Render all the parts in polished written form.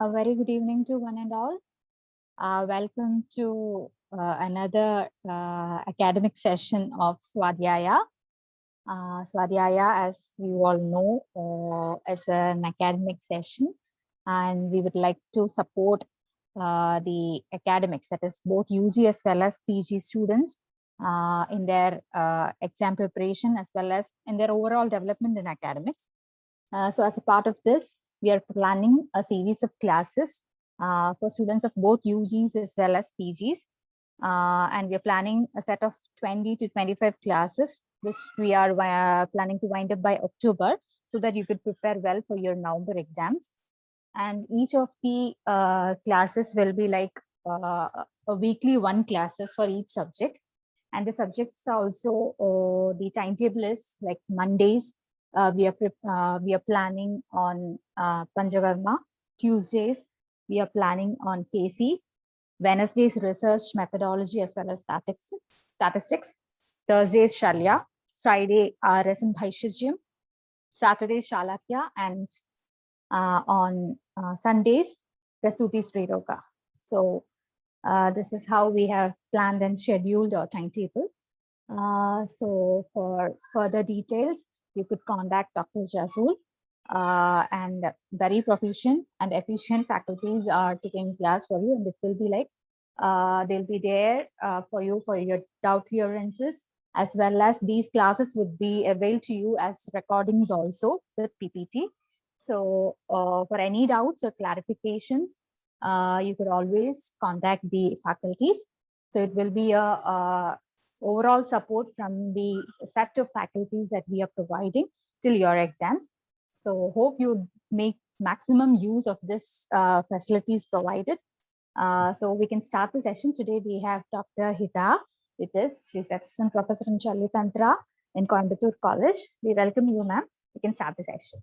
A very good evening to one and all. Welcome to another academic session of Swadhyaya. Swadhyaya, as you all know, is an academic session, and we would like to support the academics, that is both UG as well as PG students in their exam preparation as well as in their overall development in academics. So as a part of this, we are planning a series of classes for students of both UGs as well as PGs. And we are planning a set of 20 to 25 classes, which we are planning to wind up by October, so that you could prepare well for your November exams. And each of the classes will be like a weekly one classes for each subject. And the subjects are also, the timetable is like Mondays, we are planning on Panchakarma. Tuesdays, we are planning on KC. Wednesdays, research methodology as well as statistics. Thursdays, Shalya. Friday, RSM Bhaishajyam. Saturday, Shalakya. And on Sundays, Prasuti Sriroga. So this is how we have planned and scheduled our timetable. So for further details, you could contact Dr. Jazul, and very proficient and efficient faculties are taking class for you, and it will be like they'll be there for you for your doubt clearances, as well as these classes would be available to you as recordings also with PPT. So for any doubts or clarifications, you could always contact the faculties. So it will be a overall support from the set of faculties that we are providing till your exams. So hope you make maximum use of this facilities provided. So we can start the session. Today we have Dr. Hita with us. She's assistant professor in Shalitantra in Coimbatore College. We welcome you, ma'am. We can start the session.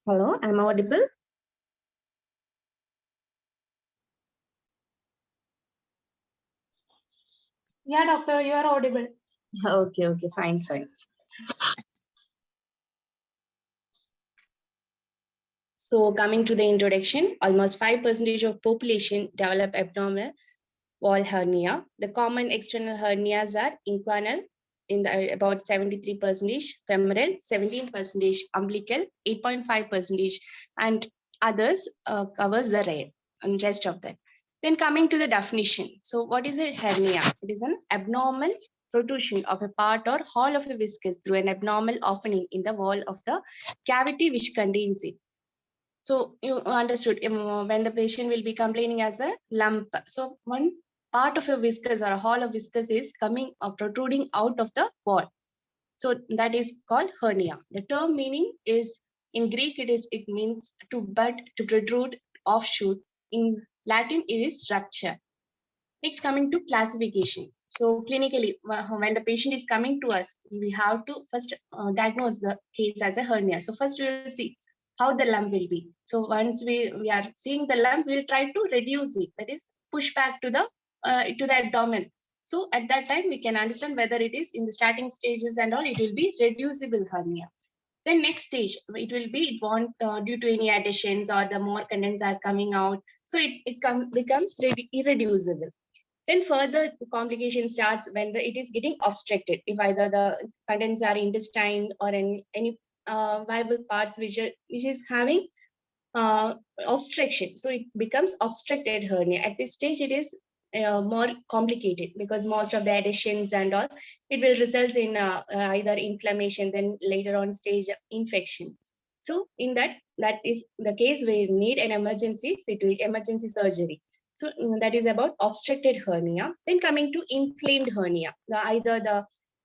Hello, am I audible? Yeah, doctor, you are audible. Okay, fine. So coming to the introduction, almost 5% of population develop abdominal wall hernia. The common external hernias are inguinal in the about 73%, femoral 17%, umbilical 8.5%, and others covers the rest of that. Then coming to the definition. So what is a hernia? It is an abnormal protrusion of a part or whole of a viscus through an abnormal opening in the wall of the cavity which contains it. So you understood when the patient will be complaining as a lump. So one part of a viscus or a whole of viscus is coming or protruding out of the wall. So that is called hernia. The term meaning is in Greek it means to bud, to protrude, offshoot. In Latin it is rupture. Next, coming to classification. So clinically, when the patient is coming to us, we have to first diagnose the case as a hernia. So first we will see how the lump will be. So once we are seeing the lump, we'll try to reduce it. That is, push back to the abdomen. So at that time, we can understand whether it is in the starting stages and all, it will be reducible hernia. Then next stage, it will be, it won't, due to any additions or the more contents are coming out. So it becomes irreducible. Then further complication starts when it is getting obstructed. If either the contents are intestine or any viable parts which is having obstruction. So it becomes obstructed hernia. At this stage, it is more complicated because most of the additions and all, it will result in either inflammation, then later on stage infection. So in that is the case we need an emergency surgery. So that is about obstructed hernia. Then coming to inflamed hernia, either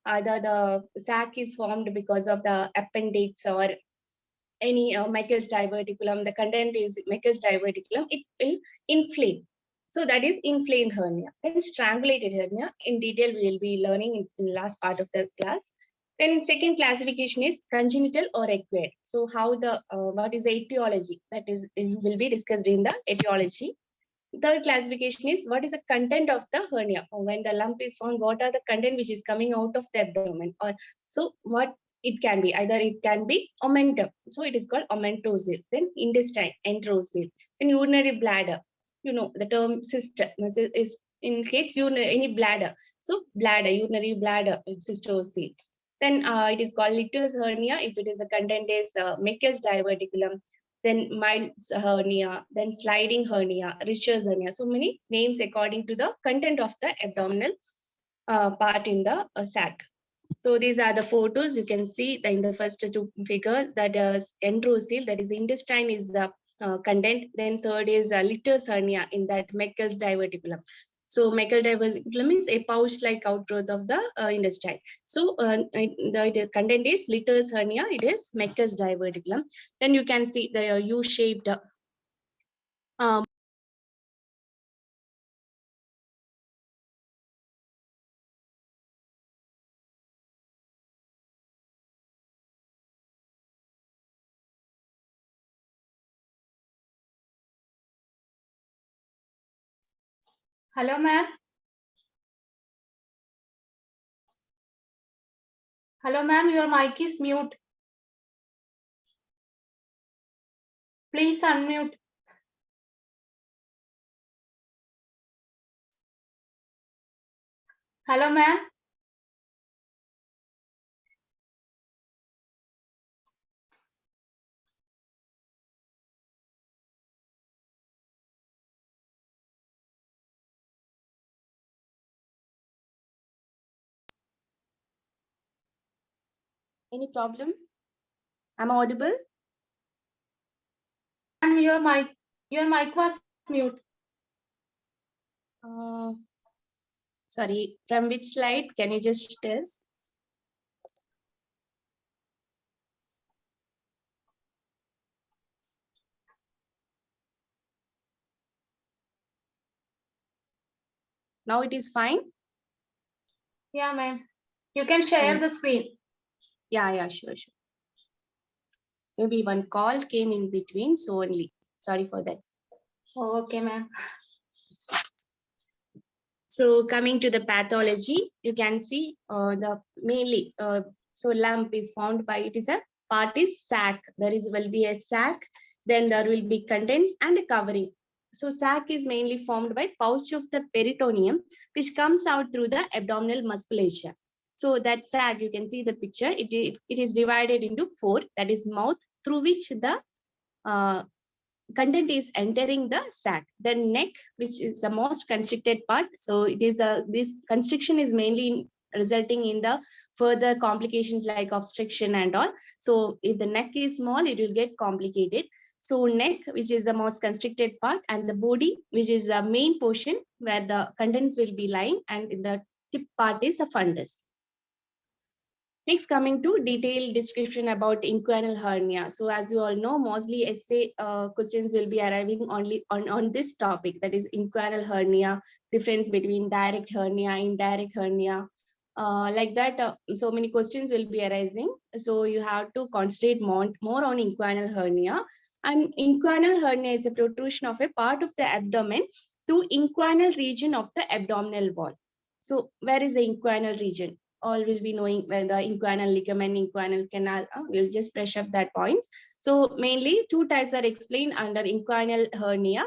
the sac is formed because of the appendix or any Meckel's diverticulum, the content is Meckel's diverticulum, it will inflame. So that is inflamed hernia. Then strangulated hernia, in detail we will be learning in the last part of the class. Then second classification is congenital or acquired. So how what is the etiology? That is, it will be discussed in the etiology. Third classification is what is the content of the hernia. When the lump is found, what are the content which is coming out of the abdomen? Or so what it can be, either it can be omentum, so it is called omentocele. Then intestine, enterocele. Then urinary bladder, you know the term cyst is in case urinary any bladder, so bladder, urinary bladder, cystocele. Then it is called Litter's hernia if it is a content is Meckel's diverticulum. Then mild hernia, then sliding hernia, Richer's hernia. So many names according to the content of the abdominal part in the sac. So these are the photos. You can see in the first two figures that enterocele, that is intestine is content. Then third is Litter's hernia in that Meckel's diverticulum. So Meckel's diverticulum is a pouch-like outgrowth of the intestine. So the content is Litter's hernia. It is Meckel's diverticulum. Then you can see the U-shaped Hello, ma'am. Hello, ma'am. Your mic is mute. Please unmute. Hello, ma'am. Any problem? Am I audible? Ma'am, your mic was mute. Sorry, from which slide? Can you just tell? Now it is fine? Yeah, ma'am. You can share the screen. Yeah, sure. Maybe one call came in between, so only. Sorry for that. Oh, okay, ma'am. So coming to the pathology, you can see the mainly, so lump is found by, it is a part is sac. Will be a sac, then there will be contents and a covering. So sac is mainly formed by pouch of the peritoneum, which comes out through the abdominal musculature. So that sac, you can see the picture, it is divided into four, that is mouth, through which the content is entering the sac. Then neck, which is the most constricted part. So it is this constriction is mainly resulting in the further complications like obstruction and all. So if the neck is small, it will get complicated. So neck, which is the most constricted part, and the body, which is the main portion where the contents will be lying, and the tip part is the fundus. Next, coming to detailed description about inguinal hernia. So as you all know, mostly essay questions will be arriving only on this topic, that is inguinal hernia, difference between direct hernia, indirect hernia. Like that, so many questions will be arising. So you have to concentrate more on inguinal hernia. And inguinal hernia is a protrusion of a part of the abdomen through inguinal region of the abdominal wall. So where is the inguinal region? all will be knowing where the inguinal ligament, inguinal canal. We'll just brush up that points. So mainly 2 types are explained under inguinal hernia.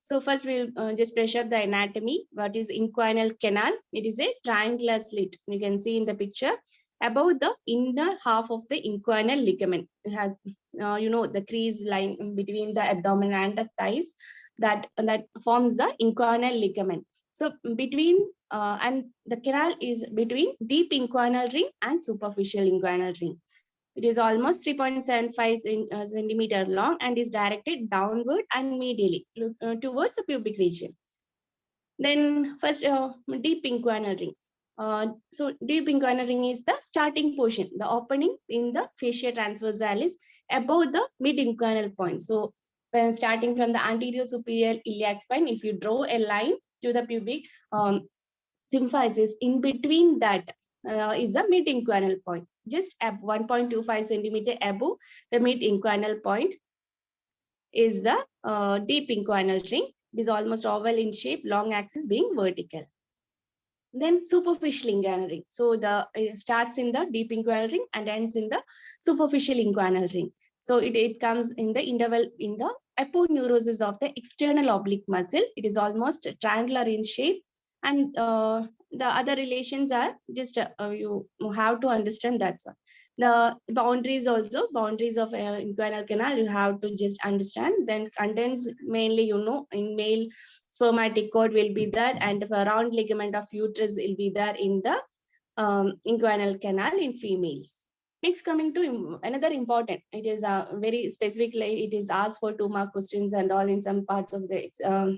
So first we'll just brush up the anatomy. What is inguinal canal? It is a triangular slit. You can see in the picture above the inner half of the inguinal ligament. It has, the crease line between the abdomen and the thighs that forms the inguinal ligament. So between and the canal is between deep inguinal ring and superficial inguinal ring. It is almost 3.75 centimeter long and is directed downward and medially towards the pubic region. Then first, deep inguinal ring. So deep inguinal ring is the starting portion, the opening in the fascia transversalis above the mid inguinal point. So when starting from the anterior superior iliac spine, if you draw a line to the pubic symphysis, in between that is the mid inguinal point, just 1.25 centimeter above the mid inguinal point is the deep inguinal ring. It is almost oval in shape, long axis being vertical. Then superficial inguinal ring. So the starts in the deep inguinal ring and ends in the superficial inguinal ring. So it comes in the interval in the aponeurosis of the external oblique muscle. It is almost triangular in shape, and the other relations are just you have to understand that one. The boundaries also, boundaries of inguinal canal, you have to just understand. Then contents mainly, in male spermatic cord will be there, and the round ligament of uterus will be there in the inguinal canal in females. Next, coming to another important, it is very specifically, it is asked for 2 mark questions and all in some parts of the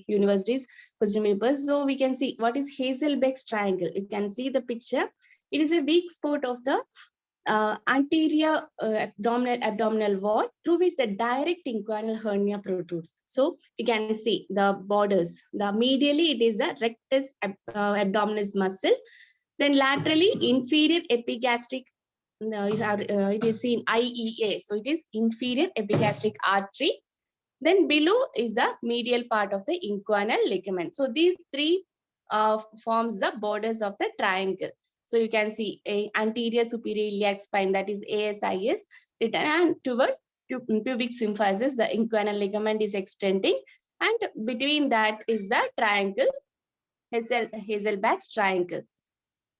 universities question papers. So we can see what is Hazelbeck's triangle. You can see the picture. It is a weak spot of the anterior abdominal wall through which the direct inguinal hernia protrudes. So you can see the borders. The medially it is a rectus abdominis muscle. Then laterally inferior epigastric. It is seen IEA. So it is inferior epigastric artery. Then below is the medial part of the inguinal ligament. So these 3 forms the borders of the triangle. So you can see a anterior superior iliac spine, that is ASIS, and toward pubic symphysis, the inguinal ligament is extending, and between that is the triangle, Hazelbeck's triangle.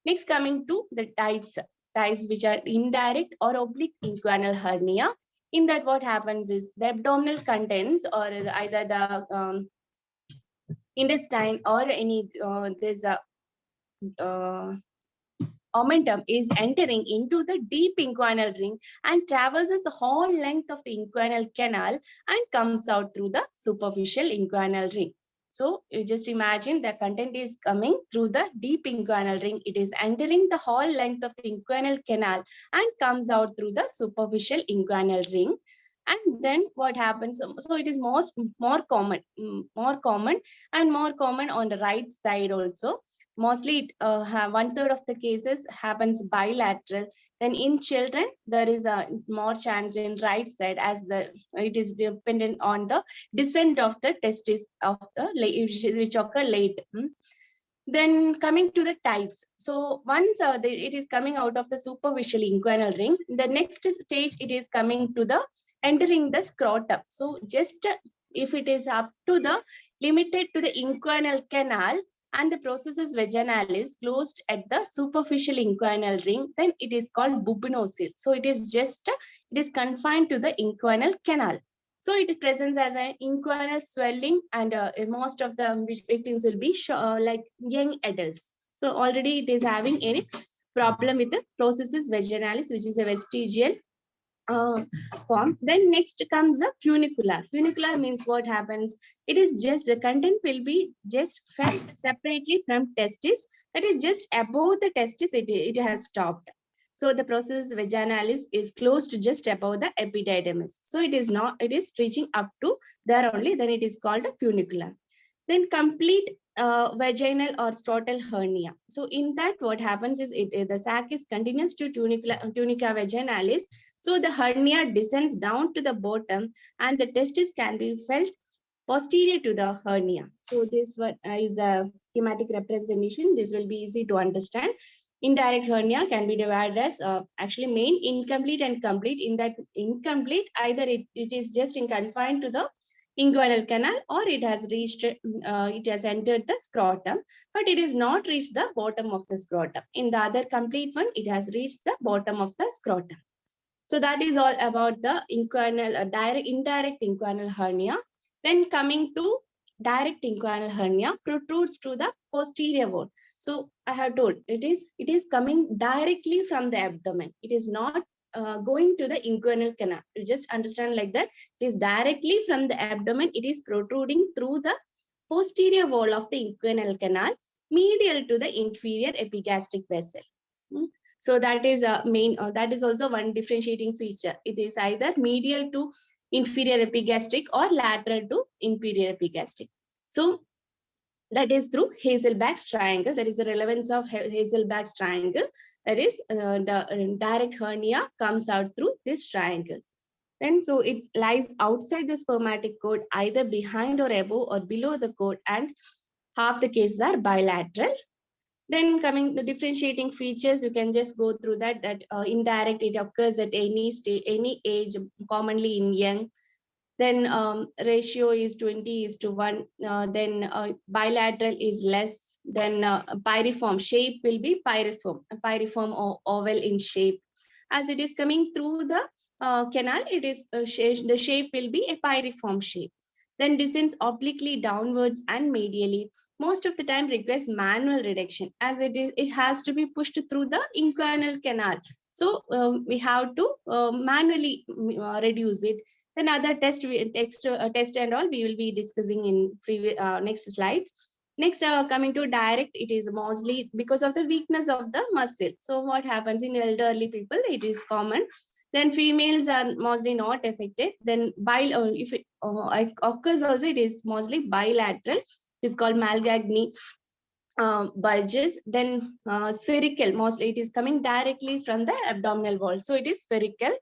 Next, coming to the types which are indirect or oblique inguinal hernia. In that, what happens is the abdominal contents or either the intestine or any there's a omentum is entering into the deep inguinal ring and traverses the whole length of the inguinal canal and comes out through the superficial inguinal ring. So you just imagine the content is coming through the deep inguinal ring. It is entering the whole length of the inguinal canal and comes out through the superficial inguinal ring. And then what happens? So it is more common on the right side also. Mostly 1/3 of the cases happens bilateral. Then in children, there is a more chance in right side, as it is dependent on the descent of the testis of the which occur late. Then coming to the types. So once it is coming out of the superficial inguinal ring, the next stage it is coming to the entering the scrotum. So just if it is up to the limited to the inguinal canal and the processus vaginalis closed at the superficial inguinal ring, then it is called bubonocele. So it is confined to the inguinal canal. So it presents as an inguinal swelling, and most of the victims will be like young adults. So already it is having any problem with the processus vaginalis, which is a vestigial form. Then next comes the funicular. Funicular means what happens? It is just the content will be just felt separately from testis. That is just above the testis. It has stopped. So the processus vaginalis is closed just above the epididymis. So it is reaching up to there only. Then it is called a funicular. Then complete vaginal or scrotal hernia. So in that, what happens is the sac is continuous to tunica vaginalis. So the hernia descends down to the bottom, and the testis can be felt posterior to the hernia. So this one is a schematic representation. This will be easy to understand. Indirect hernia can be divided as actually main, incomplete, and complete. In that incomplete, either it is just confined to the inguinal canal, or it has reached, it has entered the scrotum, but it is not reached the bottom of the scrotum. In the other complete one, it has reached the bottom of the scrotum. So that is all about the inguinal, indirect inguinal hernia. Then coming to direct inguinal hernia, protrudes to the posterior wall. So I have told it is coming directly from the abdomen. It is not going to the inguinal canal. You just understand like that. It is directly from the abdomen. It is protruding through the posterior wall of the inguinal canal, medial to the inferior epigastric vessel. So that is a main, that is also one differentiating feature. It is either medial to inferior epigastric or lateral to inferior epigastric. So that is through Hazelback's triangle. That is the relevance of Hazelback's triangle. That is the direct hernia comes out through this triangle. Then so it lies outside the spermatic cord, either behind or above or below the cord, and half the cases are bilateral. Then coming the differentiating features, you can just go through that. Indirect, it occurs at any stage, any age, commonly in young. Then ratio is 20:1. Then bilateral is less. Then pyriform shape will be pyriform or oval in shape. As it is coming through the canal, it is the shape will be a pyriform shape. Then descends obliquely downwards and medially. Most of the time requires manual reduction, as it has to be pushed through the inguinal canal. So we have to manually reduce it. Then other test and all we will be discussing in previous next slides. Next, coming to direct, it is mostly because of the weakness of the muscle. So what happens in elderly people, it is common. Then females are mostly not affected. Then if it occurs also, it is mostly bilateral. It is called Malgagni bulges. Then spherical, mostly it is coming directly from the abdominal wall. So it is spherical.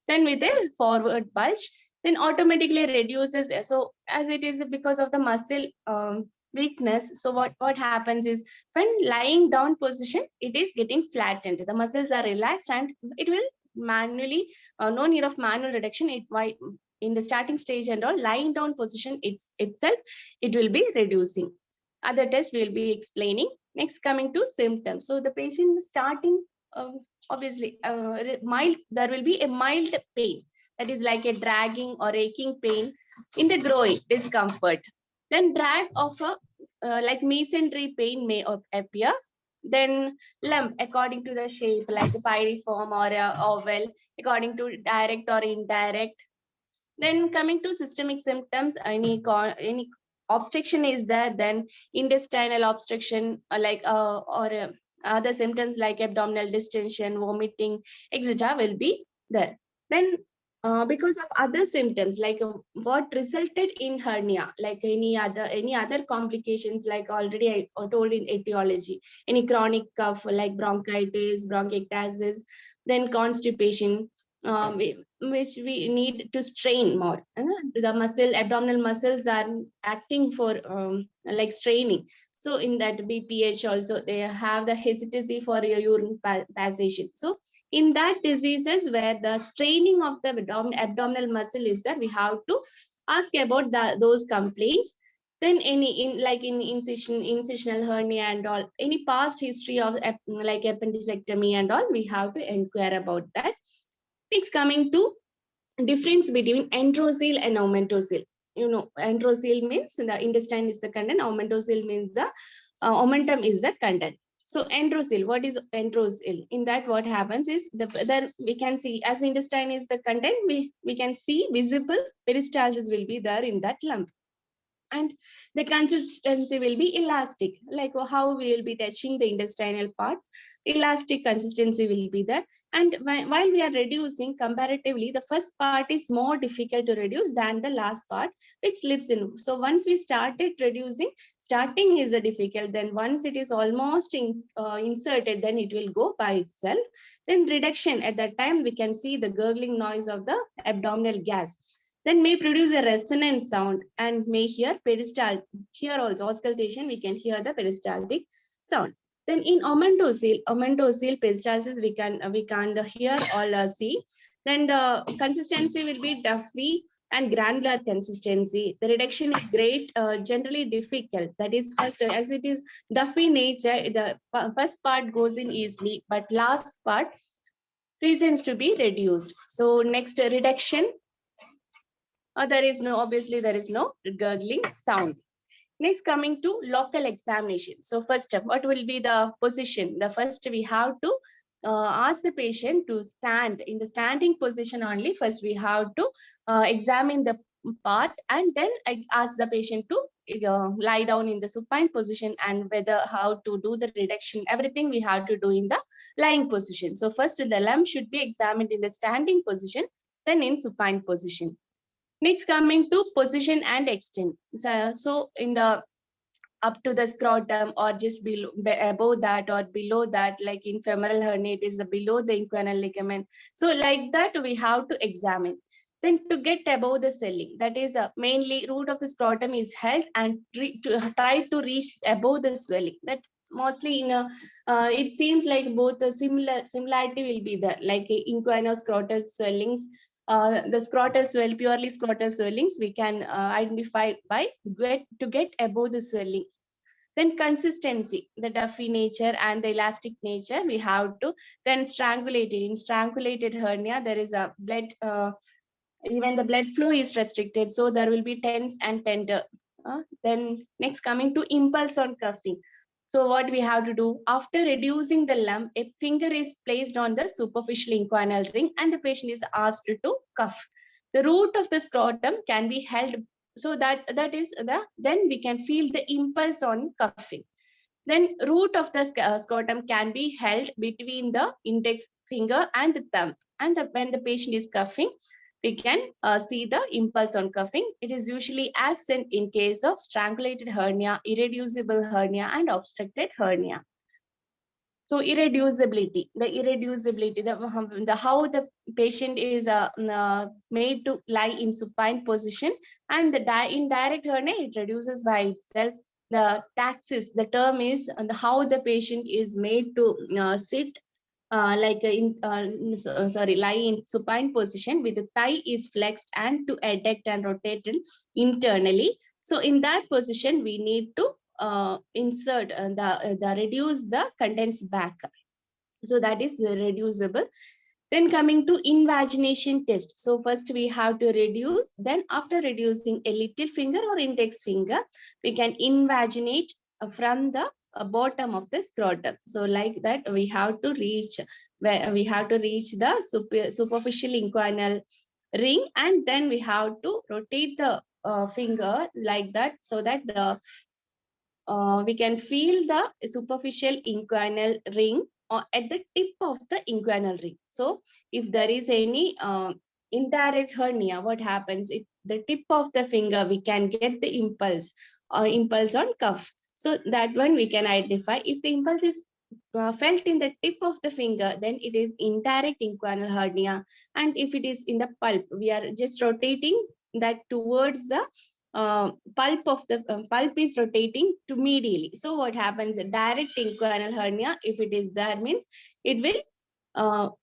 Then with a forward bulge, then automatically reduces. So as it is because of the muscle weakness, so what happens is when lying down position, it is getting flattened. The muscles are relaxed and it will manually, no need of manual reduction. In the starting stage and all, lying down position itself, it will be reducing. Other tests we will be explaining. Next, coming to symptoms. So the patient starting, obviously, mild. There will be a mild pain, that is like a dragging or aching pain in the groin, discomfort. Then drag of a like mesentery pain may appear. Then lump according to the shape, like a pyriform or a oval, according to direct or indirect. Then coming to systemic symptoms, any obstruction is there, then intestinal obstruction, or other symptoms like abdominal distension, vomiting, etc. will be there. Then because of other symptoms, like what resulted in hernia, like any other complications, like already I told in etiology, any chronic cough like bronchitis, bronchiectasis, then constipation, which we need to strain more. The abdominal muscles are acting for like straining. So in that BPH also, they have the hesitancy for your urine passage. So in that diseases where the straining of the abdominal muscle is there, we have to ask about those complaints. Then any incisional hernia and all, any past history of like appendicectomy and all, we have to inquire about that. Next, coming to difference between enterocoel and omentocele. Enterocoel means the intestine is the content, omentocele means the omentum is the content. So enterocoel, what is enterocoel? In that, what happens is there we can see, as intestine is the content, we can see visible peristalsis will be there in that lump. And the consistency will be elastic, like how we will be touching the intestinal part, elastic consistency will be there. And while we are reducing, comparatively, the first part is more difficult to reduce than the last part, which slips in. So once we started reducing, starting is a difficult, then once it is almost inserted, then it will go by itself. Then reduction, at that time, we can see the gurgling noise of the abdominal gas. Then may produce a resonant sound and may hear peristaltic. Here also, auscultation, we can hear the peristaltic sound. Then in omentocele peristalsis, we can hear or see. Then the consistency will be duffy and granular consistency. The reduction is great, generally difficult. That is first, as it is duffy nature, the first part goes in easily, but last part presents to be reduced. So next reduction, obviously there is no gurgling sound. Next, coming to local examination. So first step, what will be the position? The first we have to ask the patient to stand in the standing position only. First we have to examine the part, and then I ask the patient to lie down in the supine position, and whether how to do the reduction, everything we have to do in the lying position. So first the lump should be examined in the standing position, then in supine position. Next, coming to position and extent. So in the up to the scrotum, or just below, above that or below that, like in femoral hernia, it is below the inguinal ligament. So like that, we have to examine. Then to get above the swelling, that is mainly root of the scrotum is held and try to reach above the swelling. That mostly in a, it seems like both the similarity will be there, like inguinal-scrotal swellings. The purely scrotal swellings, we can identify by to get above the swelling. Then consistency, the duffy nature and the elastic nature, we have to then strangulated. In strangulated hernia, there is a blood, even the blood flow is restricted, so there will be tense and tender. Then next, coming to impulse on cuffing. So what we have to do, after reducing the lump, a finger is placed on the superficial inguinal ring and the patient is asked to cuff. The root of the scrotum can be held, so that is then we can feel the impulse on cuffing. Then root of the scrotum can be held between the index finger and the thumb, and when the patient is cuffing, we can see the impulse on cuffing. It is usually absent in case of strangulated hernia, irreducible hernia, and obstructed hernia. So irreducibility, the how the patient is made to lie in supine position, and the indirect hernia, it reduces by itself. The taxis, the term is how the patient is made to sit lie in supine position with the thigh is flexed and to adduct and rotated internally. So in that position, we need to insert the reduce the condensed back. So that is the reducible. Then coming to invagination test. So first we have to reduce, then after reducing a little finger or index finger, we can invaginate from the bottom of the scrotum. So like that, we have to reach the superficial inguinal ring, and then we have to rotate the finger like that, so that the we can feel the superficial inguinal ring at the tip of the inguinal ring. So if there is any indirect hernia, what happens? If the tip of the finger, we can get the impulse on cuff. So that one we can identify. If the impulse is felt in the tip of the finger, then it is indirect inguinal hernia. And if it is in the pulp, we are just rotating that towards the pulp of the pulp is rotating to medially. So what happens? A direct inguinal hernia, if it is there, means it will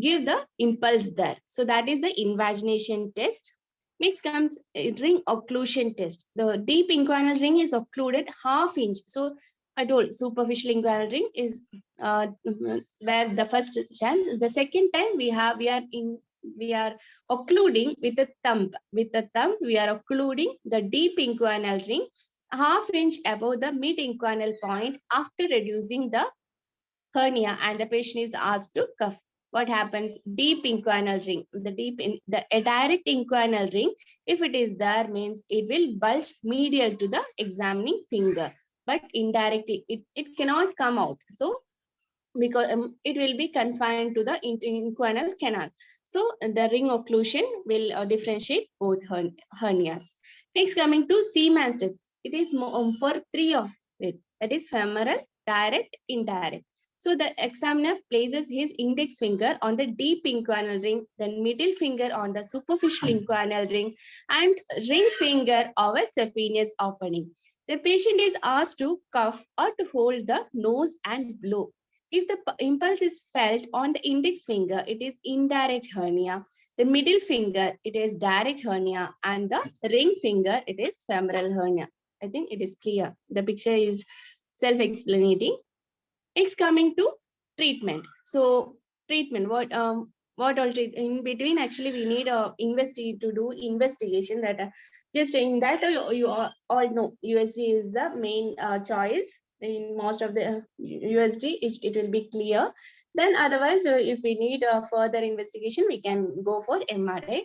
give the impulse there. So that is the invagination test. Next comes a ring occlusion test. The deep inguinal ring is occluded ½ inch. So I told superficial inguinal ring is where the first chance. The second time we are occluding with the thumb. With the thumb, we are occluding the deep inguinal ring ½ inch above the mid inguinal point after reducing the hernia, and the patient is asked to cuff. What happens? Deep inguinal ring, a direct inguinal ring, if it is there, means it will bulge medial to the examining finger, but indirectly it cannot come out. So because it will be confined to the inguinal canal. So the ring occlusion will differentiate both hernias. Next, coming to Seaman's test. It is for 3 of it. That is femoral, direct, indirect. So the examiner places his index finger on the deep inguinal ring, then middle finger on the superficial inguinal ring, and ring finger over saphenous opening. The patient is asked to cough or to hold the nose and blow. If the impulse is felt on the index finger, it is indirect hernia. The middle finger, it is direct hernia, and the ring finger, it is femoral hernia. I think it is clear. The picture is self-explanating. It's coming to treatment. So treatment, what all in between? Actually, we need a to do investigation. That just in that you all know USG is the main choice in most of the USG. It will be clear. Then otherwise, if we need further investigation, we can go for MRI.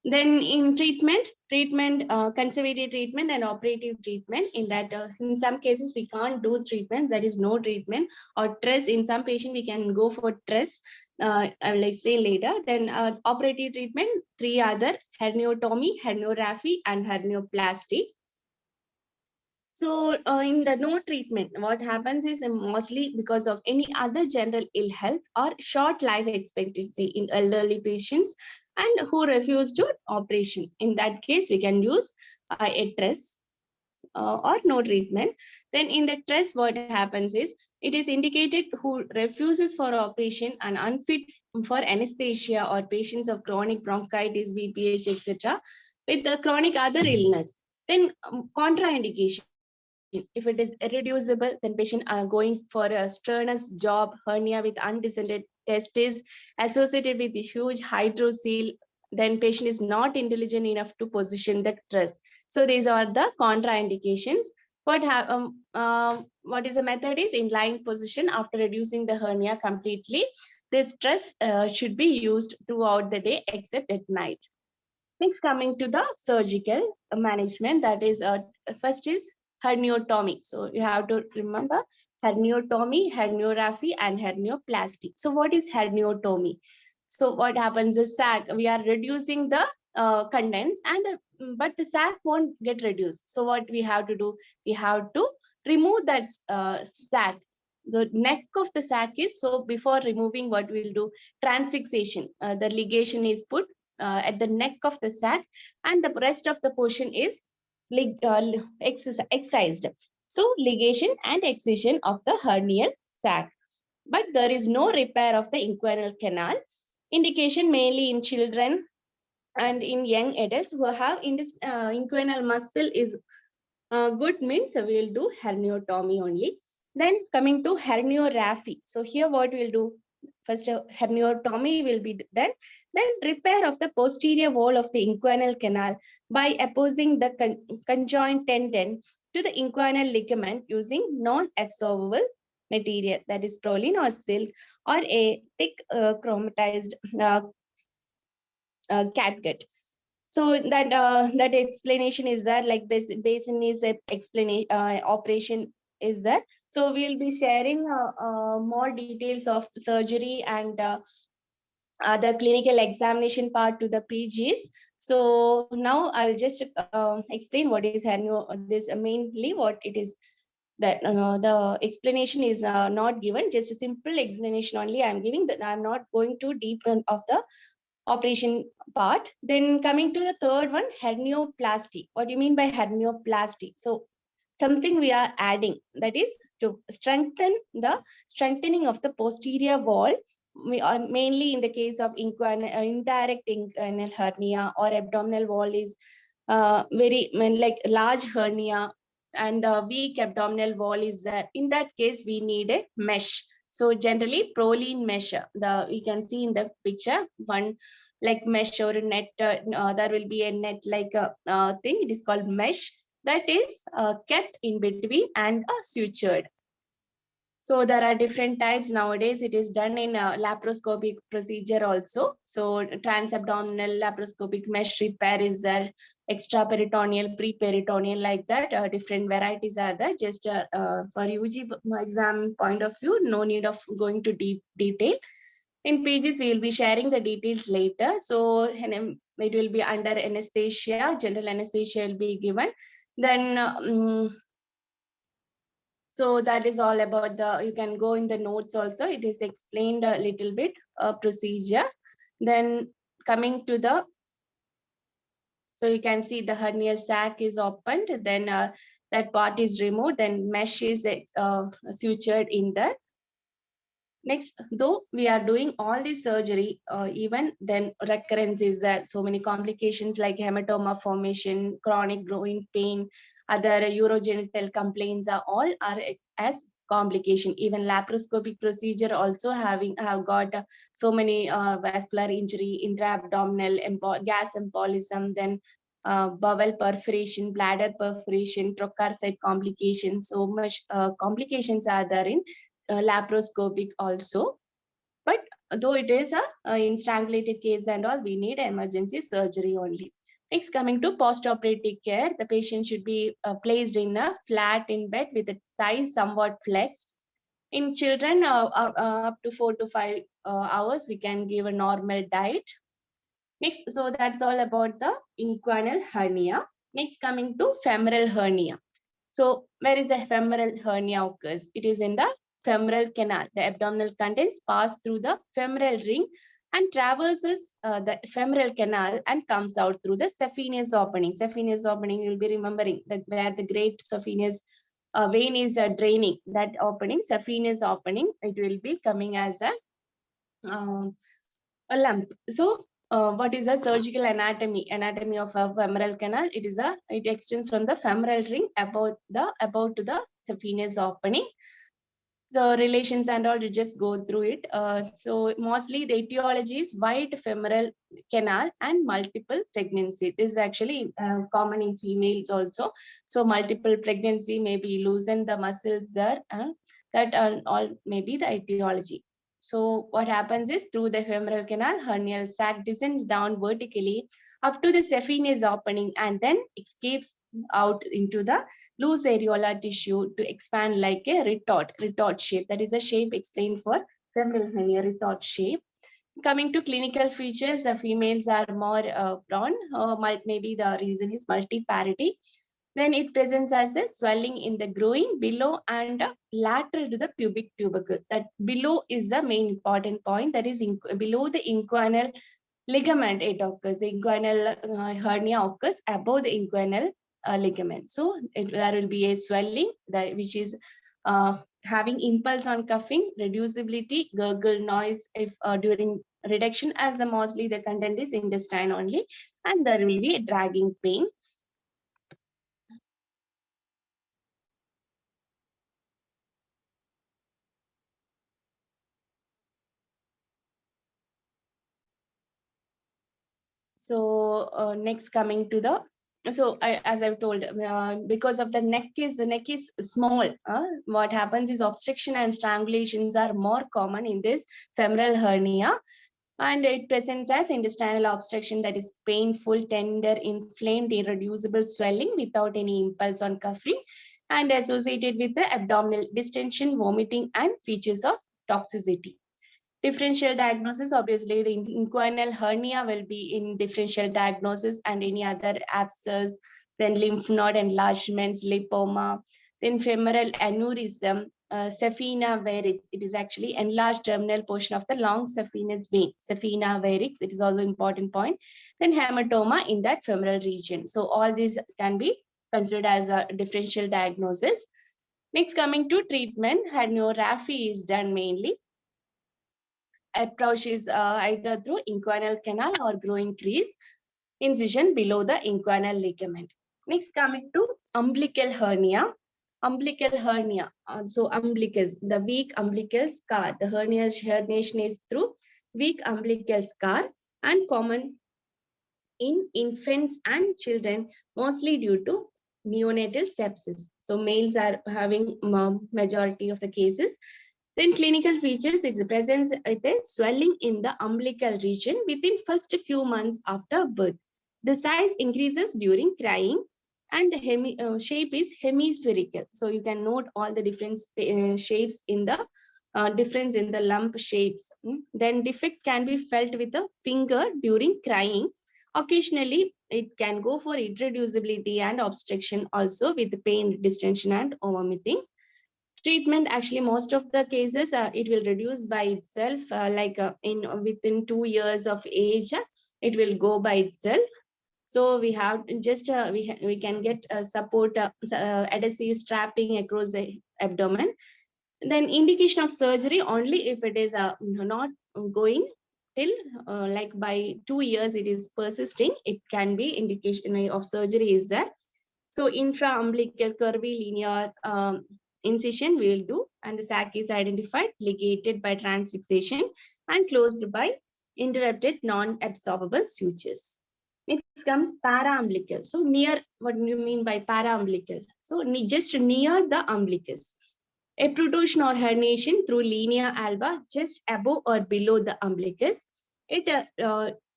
Then in treatment, conservative treatment and operative treatment. In that, in some cases we can't do treatment, that is no treatment, or TRES. In some patient we can go for TRES. I will explain later. Then operative treatment, three other: herniotomy, herniorrhaphy, and hernioplasty. So in the no treatment, what happens is mostly because of any other general ill health or short life expectancy in elderly patients and who refuse to operation. In that case, we can use a TRES or no treatment. Then in the TRES, what happens is it is indicated who refuses for operation and unfit for anesthesia or patients of chronic bronchitis, BPH, etc. with the chronic other illness. Then contraindication. If it is irreducible, then patient are going for a strenuous job, hernia with undescended testes associated with the huge hydrocele, then patient is not intelligent enough to position the TRES. So these are the contraindications. What is the method is in lying position after reducing the hernia completely. This TRES should be used throughout the day except at night. Next, coming to the surgical management, that is first is herniotomy. So you have to remember herniotomy, herniorrhaphy, and hernioplasty. So what is herniotomy? So what happens is sac, we are reducing the contents, and but the sac won't get reduced. So what we have to do? We have to remove that sac. The neck of the sac is, so before removing, what we'll do? Transfixation. The ligation is put at the neck of the sac, and the rest of the portion is excised. So ligation and excision of the hernial sac. But there is no repair of the inguinal canal. Indication mainly in children and in young adults who have inguinal muscle is good, means we will do herniotomy only. Then coming to herniorrhaphy. So here what we'll do? First, herniotomy will be done. Then repair of the posterior wall of the inguinal canal by opposing the conjoint tendon to the inguinal ligament using non-absorbable material, that is Prolene or silk, or a thick chromatized catgut. So that explanation is there, like basin is explanation, operation is there. So we'll be sharing more details of surgery and the clinical examination part to the PGs. So now I'll just explain what is hernio. This mainly what it is. That the explanation is not given, just a simple explanation only I'm giving. That I'm not going too deep of the operation part. Then coming to the third one, hernioplasty. What do you mean by hernioplasty? So something we are adding, that is to strengthening of the posterior wall. We are mainly in the case of indirect inguinal hernia or abdominal wall is very like large hernia, and the weak abdominal wall is there. In that case, we need a mesh. So generally, Prolene mesh. We can see in the picture one like mesh or a net. There will be a net like a thing. It is called mesh. That is kept in between and sutured. So there are different types nowadays. It is done in a laparoscopic procedure also. So transabdominal laparoscopic mesh repair is there, extraperitoneal, preperitoneal, like that. Different varieties are there. Just for UG exam point of view, no need of going to deep detail. In PGs, we will be sharing the details later. So it will be under anesthesia, general anesthesia will be given. Then so that is all about you can go in the notes also. It is explained a little bit procedure. Then coming to the, so you can see the hernial sac is opened. Then that part is removed, then mesh is sutured in there. Next, though we are doing all this surgery, even then recurrence is there. So many complications like hematoma formation, chronic growing pain, other urogenital complaints are as complication. Even laparoscopic procedure also have got so many vascular injury, intra-abdominal gas embolism, then bowel perforation, bladder perforation, trocar complications. So much complications are there in laparoscopic also. But though it is in strangulated case and all, we need emergency surgery only. Next, coming to post-operative care, the patient should be placed in a flat in bed with the thighs somewhat flexed. In children, up to 4 to 5 hours, we can give a normal diet. Next, so that's all about the inguinal hernia. Next, coming to femoral hernia. So where is the femoral hernia occurs? It is in the femoral canal. The abdominal contents pass through the femoral ring and traverses the femoral canal and comes out through the saphenous opening. Saphenous opening, you'll be remembering that where the great saphenous vein is draining, that opening, saphenous opening, it will be coming as a lump. So what is the surgical anatomy of a femoral canal? It extends from the femoral ring above to the saphenous opening. So relations and all, you just go through it. So mostly the etiology is wide femoral canal and multiple pregnancy. This is actually common in females also. So multiple pregnancy may be loosen the muscles there, that are all maybe the etiology. So what happens is through the femoral canal, hernial sac descends down vertically up to the saphenous opening and then escapes out into the loose areolar tissue to expand like a retort shape. That is a shape explained for femoral hernia, retort shape. Coming to clinical features, the females are more prone, maybe the reason is multiparity. Then it presents as a swelling in the groin below and lateral to the pubic tubercle. That below is the main important point. That is below the inguinal ligament it occurs. The inguinal hernia occurs above the inguinal ligament. So there will be a swelling which is having impulse on coughing, reducibility, gurgle noise if during reduction, as the mostly the content is intestine only, and there will be a dragging pain. So next coming to the, so as I've told, because of the neck is small, what happens is obstruction and strangulations are more common in this femoral hernia, and it presents as intestinal obstruction that is painful, tender, inflamed, irreducible swelling without any impulse on coughing, and associated with the abdominal distension, vomiting, and features of toxicity. Differential diagnosis, obviously the inguinal hernia will be in differential diagnosis, and any other abscess, then lymph node enlargements, lipoma, then femoral aneurysm, saphena varix. It is actually enlarged terminal portion of the long saphenous vein, saphena varix. It is also important point. Then hematoma in that femoral region. So all these can be considered as a differential diagnosis. Next, coming to treatment, herniorrhaphy is done mainly. Approach is either through inguinal canal or groin crease incision below the inguinal ligament. Next, coming to umbilical hernia. Umbilical hernia, so umbilicus, the weak umbilical scar. The herniation is through weak umbilical scar and common in infants and children, mostly due to neonatal sepsis. So males are having majority of the cases. Then clinical features, it presents with a swelling in the umbilical region within first few months after birth. The size increases during crying, and the shape is hemispherical. So you can note all the different shapes in the difference in the lump shapes. Then defect can be felt with the finger during crying. Occasionally, it can go for irreducibility and obstruction also with the pain, distension, and vomiting. Treatment, actually most of the cases it will reduce by itself, within 2 years of age it will go by itself. So we have just we can get support adhesive strapping across the abdomen. Then indication of surgery only if it is not going till like by 2 years it is persisting, it can be indication of surgery is there. So infra-umbilical curvy linear incision we will do, and the sac is identified, ligated by transfixation and closed by interrupted non-absorbable sutures. Next come para-umbilical. So near, what do you mean by para-umbilical? So just near the umbilicus. A protrusion or herniation through linea alba just above or below the umbilicus. It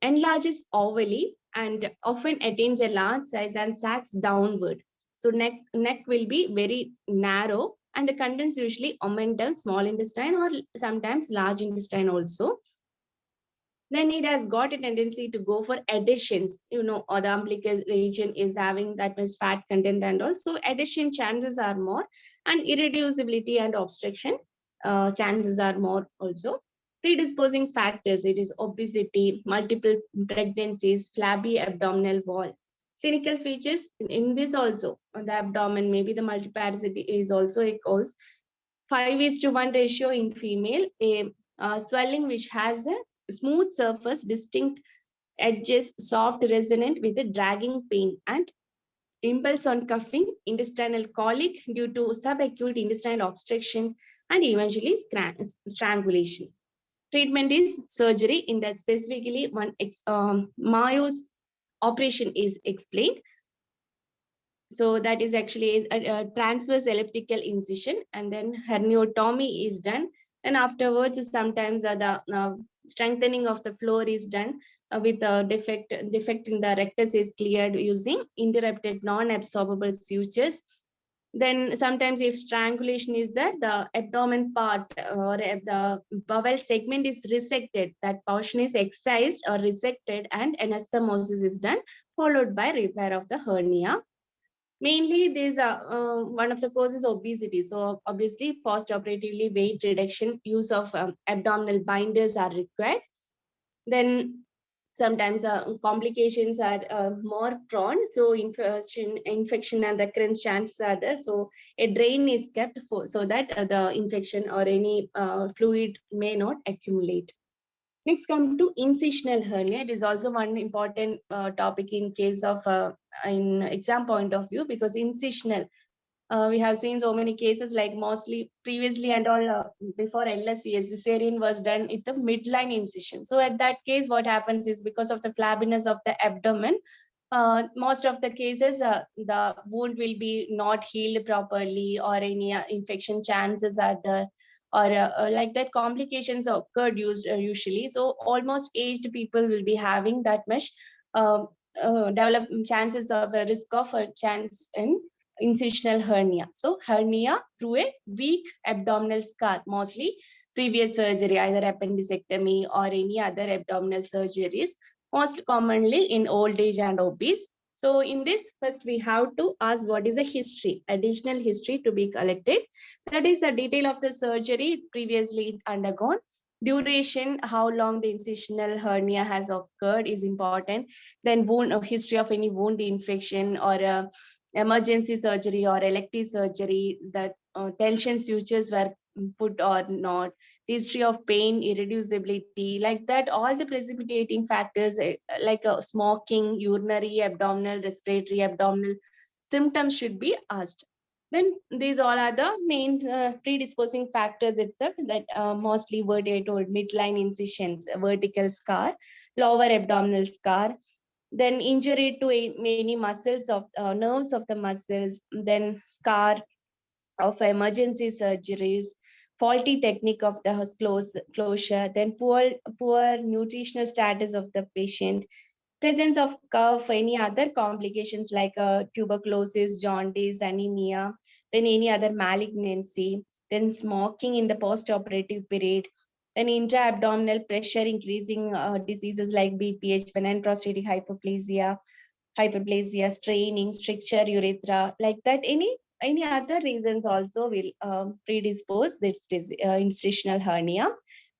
enlarges ovally and often attains a large size and sags downward. So neck will be very narrow, and the contents usually omentum, small intestine, or sometimes large intestine also. Then it has got a tendency to go for adhesions, or the umbilicus region is having that much fat content, and also adhesion chances are more, and irreducibility and obstruction chances are more also. Predisposing factors, it is obesity, multiple pregnancies, flabby abdominal wall. Clinical features in this also, the abdomen, maybe the multiparasity is also a cause. 5:1 ratio in female, a swelling which has a smooth surface, distinct edges, soft resonant with a dragging pain, and impulse on cuffing, intestinal colic due to subacute intestinal obstruction, and eventually strangulation. Treatment is surgery. In that specifically one Mayo's operation is explained. So that is actually a transverse elliptical incision, and then herniotomy is done. And afterwards, sometimes the strengthening of the floor is done with a defect in the rectus is cleared using interrupted non-absorbable sutures. Then sometimes if strangulation is there, the abdomen part or the bowel segment is resected. That portion is excised or resected, and anastomosis is done, followed by repair of the hernia. Mainly, these are one of the causes obesity. So obviously, post-operatively weight reduction, use of abdominal binders are required. Then sometimes complications are more prone. So infection and recurrence chances are there. So a drain is kept so that the infection or any fluid may not accumulate. Next, come to incisional hernia. It is also one important topic in case of in exam point of view, because incisional, we have seen so many cases, like mostly previously and all before LSCS, cesarean was done with the midline incision. So at that case, what happens is because of the flabbiness of the abdomen, most of the cases, the wound will be not healed properly, or any infection chances are there, or like that complications occurred usually. So almost aged people will be having that much develop chances of a risk of a chance in incisional hernia. So hernia through a weak abdominal scar, mostly previous surgery, either appendicectomy or any other abdominal surgeries, most commonly in old age and obese. So in this, first we have to ask what is the history, additional history to be collected. That is the detail of the surgery previously undergone. Duration, how long the incisional hernia has occurred is important. Then wound, history of any wound infection or emergency surgery or elective surgery, that tension sutures were put or not, history of pain, irreducibility, like that, all the precipitating factors like smoking, urinary, abdominal, respiratory, abdominal symptoms should be asked. Then these all are the main predisposing factors itself, that mostly what I told, midline incisions, vertical scar, lower abdominal scar, then injury to many muscles of nerves of the muscles, then scar of emergency surgeries, faulty technique of the closure, then poor nutritional status of the patient, presence of cough, any other complications like tuberculosis, jaundice, anemia, then any other malignancy, then smoking in the post-operative period, then intra-abdominal pressure increasing diseases like BPH, benign prostatic hyperplasia, straining, stricture urethra, like that. Any other reasons also will predispose this incisional hernia.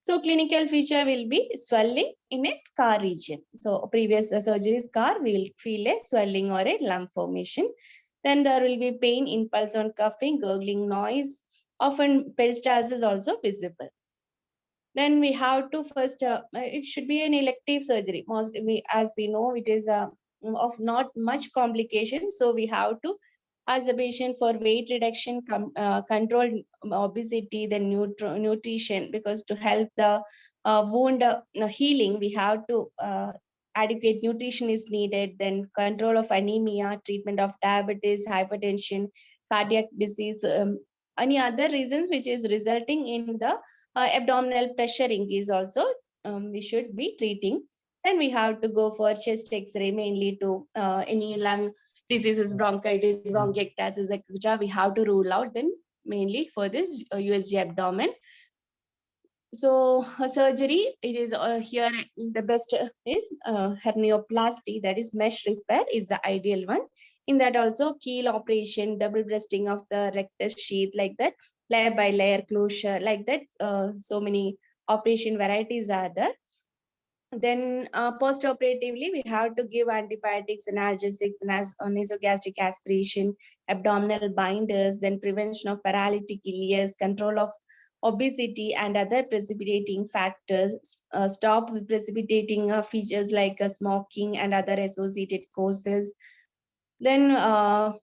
So clinical feature will be swelling in a scar region. So previous surgery scar will feel a swelling or a lump formation. Then there will be pain, impulse on coughing, gurgling noise. Often peristalsis also visible. Then we have to first, it should be an elective surgery. As we know, it is of not much complication. So we have to ask the patient for weight reduction, control obesity, then nutrition, because to help the wound healing, we have to adequate nutrition is needed, then control of anemia, treatment of diabetes, hypertension, cardiac disease, any other reasons which is resulting in the abdominal pressure increase also we should be treating. Then we have to go for chest X-ray mainly to any lung diseases, bronchitis, bronchiectasis, etc. We have to rule out then mainly for this USG abdomen. So surgery, it is here the best is hernioplasty, that is mesh repair is the ideal one. In that also keel operation, double breasting of the rectus sheath, like that, layer by layer closure, like that. So many operation varieties are there. Then post-operatively, we have to give antibiotics, analgesics, nasogastric aspiration, abdominal binders, then prevention of paralytic ileus, control of obesity and other precipitating factors, stop precipitating features like smoking and other associated causes. Then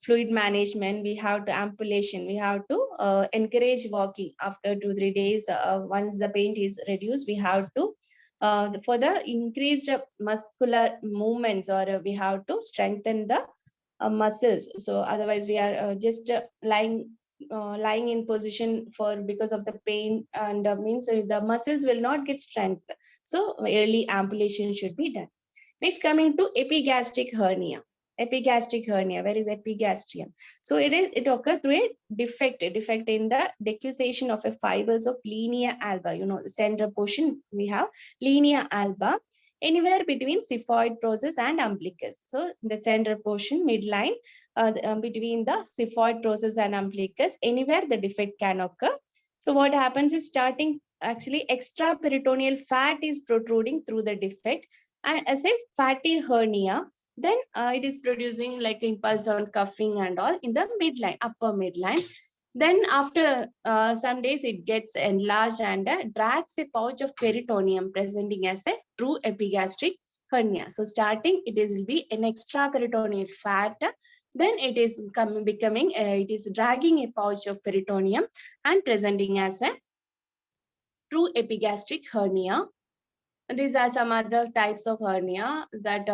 fluid management, we have to ambulation, we have to encourage walking after 2-3 days. Once the pain is reduced, we have to for the increased muscular movements, or we have to strengthen the muscles. So otherwise we are just lying in position for because of the pain, and means the muscles will not get strength. So early ambulation should be done. Next, coming to epigastric hernia. Epigastric hernia, where is epigastrium? So it occurs through a defect in the decussation of a fibers of linea alba. You know, the center portion we have linea alba, anywhere between xiphoid process and umbilicus. So the center portion, midline, between the xiphoid process and umbilicus, anywhere the defect can occur. So what happens is, starting actually extraperitoneal fat is protruding through the defect, and as a fatty hernia, then it is producing like impulse on coughing and all in the midline, upper midline. Then after some days, it gets enlarged and drags a pouch of peritoneum, presenting as a true epigastric hernia. So starting, it will be an extraperitoneal fat. Then it is becoming, it is dragging a pouch of peritoneum and presenting as a true epigastric hernia. These are some other types of hernia that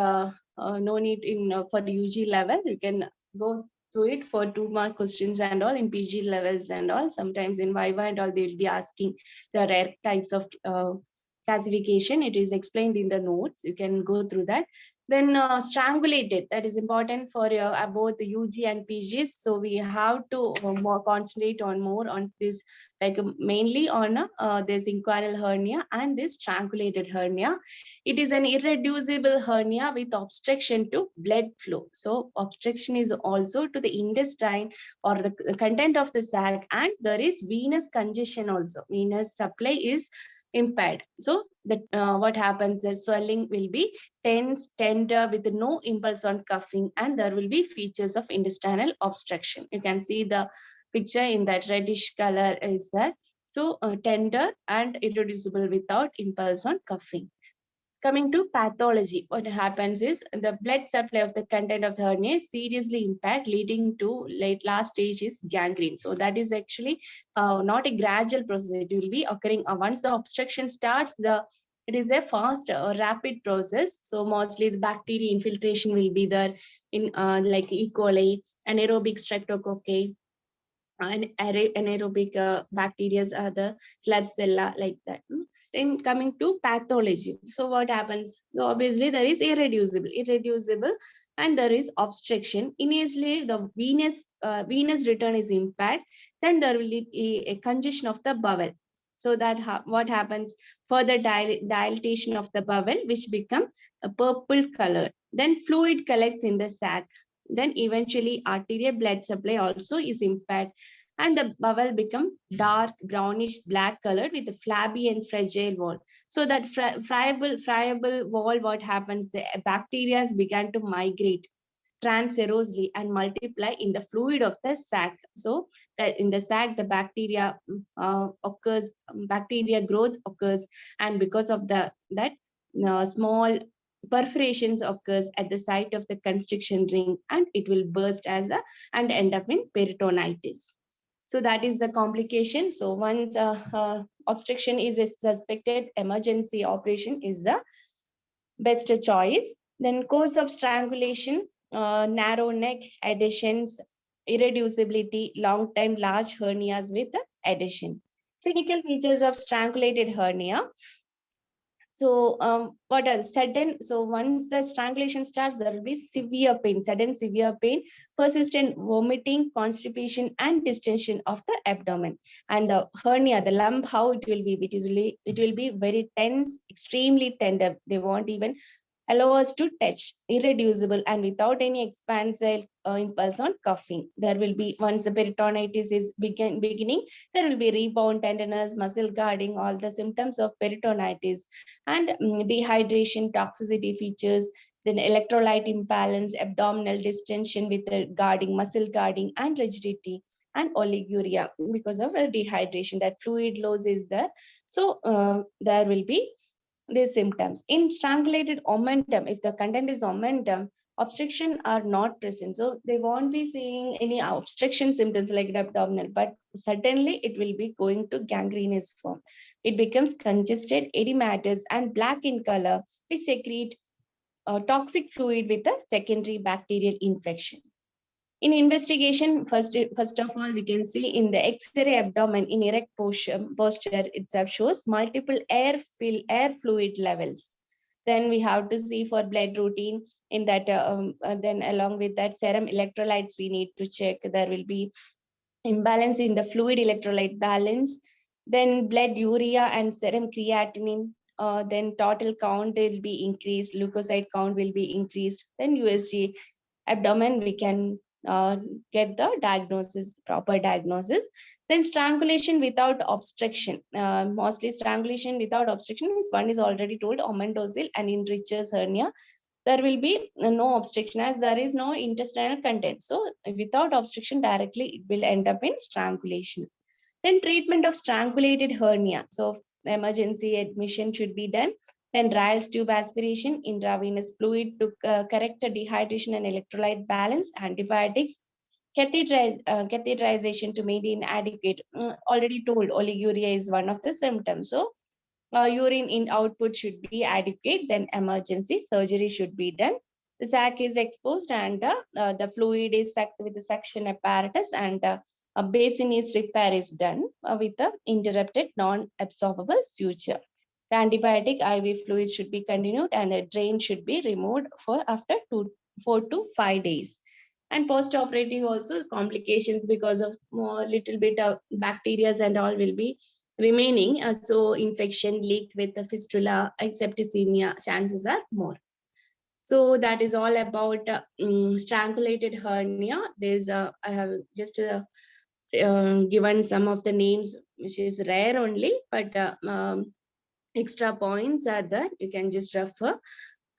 no need in for UG level. You can go through it for 2 mark questions and all in PG levels and all. Sometimes in Viva and all, they will be asking the rare types of classification. It is explained in the notes. You can go through that. Then strangulated, that is important for both the UG and PGs. So we have to more concentrate on more on this, like mainly on this inguinal hernia and this strangulated hernia. It is an irreducible hernia with obstruction to blood flow. So obstruction is also to the intestine or the content of the sac, and there is venous congestion also. Venous supply is impaired. So that what happens is swelling will be tense, tender, with no impulse on coughing, and there will be features of intestinal obstruction. You can see the picture in that reddish color is that. So tender and irreducible without impulse on coughing. Coming to pathology, what happens is the blood supply of the content of the hernia is seriously impaired, leading to last stage is gangrene. So that is actually not a gradual process. It will be occurring once the obstruction starts. It is a fast or rapid process. So mostly the bacteria infiltration will be there in like E. coli, anaerobic streptococci, and anaerobic bacteria are the Klebsiella, like that. Then coming to pathology. So what happens? So obviously there is irreducible, and there is obstruction. Initially, the venous return is impaired. Then there will be a congestion of the bowel. So that what happens? Further dilatation of the bowel, which become a purple color. Then fluid collects in the sac. Then eventually arterial blood supply also is impaired. and the bowel become dark brownish black colored with a flabby and fragile wall. So that friable wall, what happens? The bacteria began to migrate transserosely and multiply in the fluid of the sac. So that in the sac, the bacteria occurs, bacteria growth occurs, and because of that small perforations occurs at the site of the constriction ring, and it will burst as the and end up in peritonitis. So that is the complication. So once obstruction is suspected, emergency operation is the best choice. Then course of strangulation, narrow neck, adhesions, irreducibility, long time large hernias with adhesion. Clinical features of strangulated hernia. So what else? Sudden, so once the strangulation starts, there will be severe pain, sudden severe pain, persistent vomiting, constipation, and distension of the abdomen. And the hernia, the lump, how it will be? It will be very tense, extremely tender. They won't even allow us to touch, irreducible, and without any expansile impulse on coughing. There will be, once the peritonitis is beginning, there will be rebound tenderness, muscle guarding, all the symptoms of peritonitis, and dehydration, toxicity features, then electrolyte imbalance, abdominal distension with the guarding, muscle guarding, and rigidity, and oliguria because of dehydration. That fluid loss is there. So there will be these symptoms. In strangulated omentum, if the content is omentum, obstruction are not present. So they won't be seeing any obstruction symptoms like abdominal, but certainly it will be going to gangrenous form. It becomes congested, edematous, and black in color, which secrete toxic fluid with a secondary bacterial infection. In investigation, first of all, we can see in the X-ray abdomen in erect posture itself shows multiple air fluid levels. Then we have to see for blood routine in that, then along with that serum electrolytes we need to check. There will be imbalance in the fluid electrolyte balance. Then blood urea and serum creatinine. Then total count will be increased, leukocyte count will be increased. Then USG abdomen, we can get the diagnosis, proper diagnosis. Then strangulation without obstruction. Mostly strangulation without obstruction is one is already told, omentosil and in Richter's hernia. There will be no obstruction as there is no intestinal content. So without obstruction directly, it will end up in strangulation. Then treatment of strangulated hernia. So emergency admission should be done. Then Ryle's tube aspiration, intravenous fluid to correct the dehydration and electrolyte balance, antibiotics, catheterization to maintain adequate. Already told, oliguria is one of the symptoms. So urine in output should be adequate. Then emergency surgery should be done. The sac is exposed and the fluid is sucked with the suction apparatus, and a basin is repair is done with the interrupted non-absorbable suture. The antibiotic IV fluid should be continued and the drain should be removed for after 4 to 5 days. And post-operative also complications because of more little bit of bacteria and all will be remaining. So infection leaked with the fistula, septicemia chances are more. So that is all about strangulated hernia. I have just given some of the names, which is rare only, but extra points are there. You can just refer.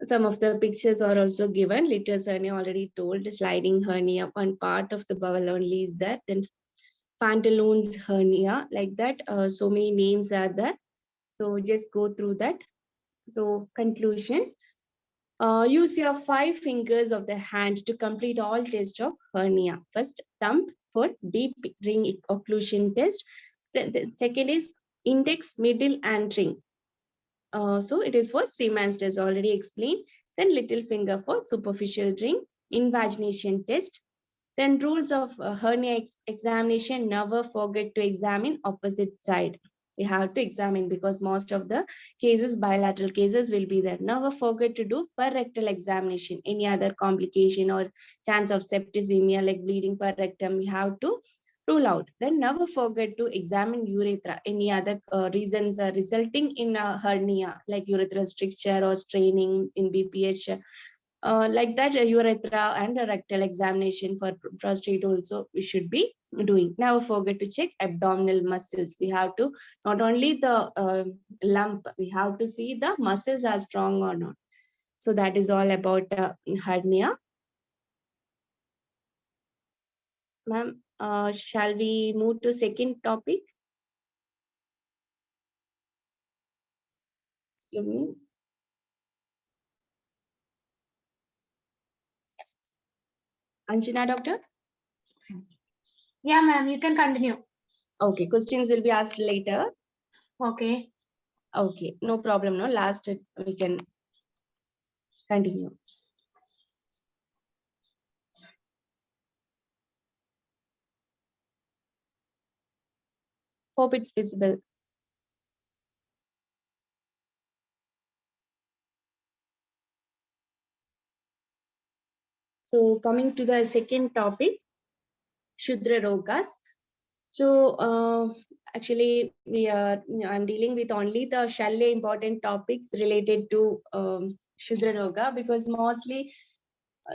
Some of the pictures are also given. Litters hernia already told. Sliding hernia, one part of the bowel only is there. Then pantaloons hernia, like that. So many names are there. So just go through that. So conclusion. Use your 5 fingers of the hand to complete all tests of hernia. First, thumb for deep ring occlusion test. The second is index, middle, and ring. So it is for Siemens test, already explained. Then little finger for superficial ring, invagination test. Then rules of hernia examination, never forget to examine opposite side. We have to examine because most of the cases, bilateral cases will be there. Never forget to do per rectal examination. Any other complication or chance of septicemia like bleeding per rectum, we have to rule out. Then never forget to examine urethra. Any other reasons resulting in a hernia like urethral stricture or straining in BPH Like that, urethra and a rectal examination for prostate also we should be doing. Never forget to check abdominal muscles. We have to not only the lump, we have to see the muscles are strong or not. So that is all about hernia. Ma'am, shall we move to second topic? Excuse me. Anjana, doctor? Yeah, ma'am, you can continue. Okay, questions will be asked later. Okay. Okay, no problem. No, last we can continue. Hope it's visible. So coming to the second topic, Shudra Rogas. So actually, I'm dealing with only the shallow important topics related to Shudra Roga, because mostly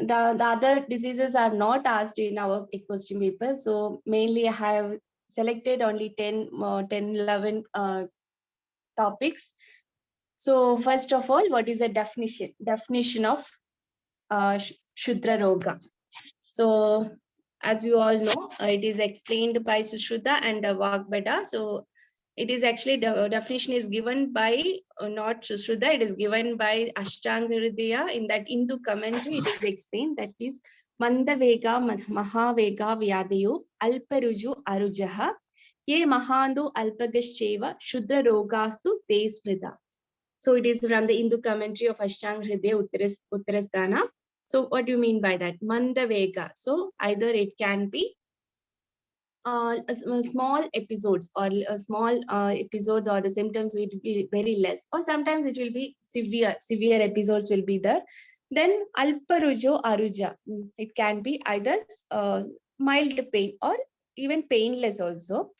the other diseases are not asked in our question paper. So mainly I have selected only 10, 11 topics. So first of all, what is the definition? Definition of Shudra Roga. So as you all know, it is explained by Sushruta and Vagbhata. So it is actually, the definition is given by not Sushruta, it is given by Ashtanga Hridaya. In that Hindu commentary, it is explained that is Mandavega Mahavega Vyadayu Alparuju Arujaha Ye Mahandu Alpagascheva Shudra Rogastu Te Smrita. So it is from the Hindu commentary of Ashtanga Hridaya Uttarasthana. So what do you mean by that? Mandavega. So either it can be small episodes, or small episodes, or the symptoms will be very less, or sometimes it will be severe episodes will be there. Then Alparujo Aruja. It can be either mild pain or even painless also.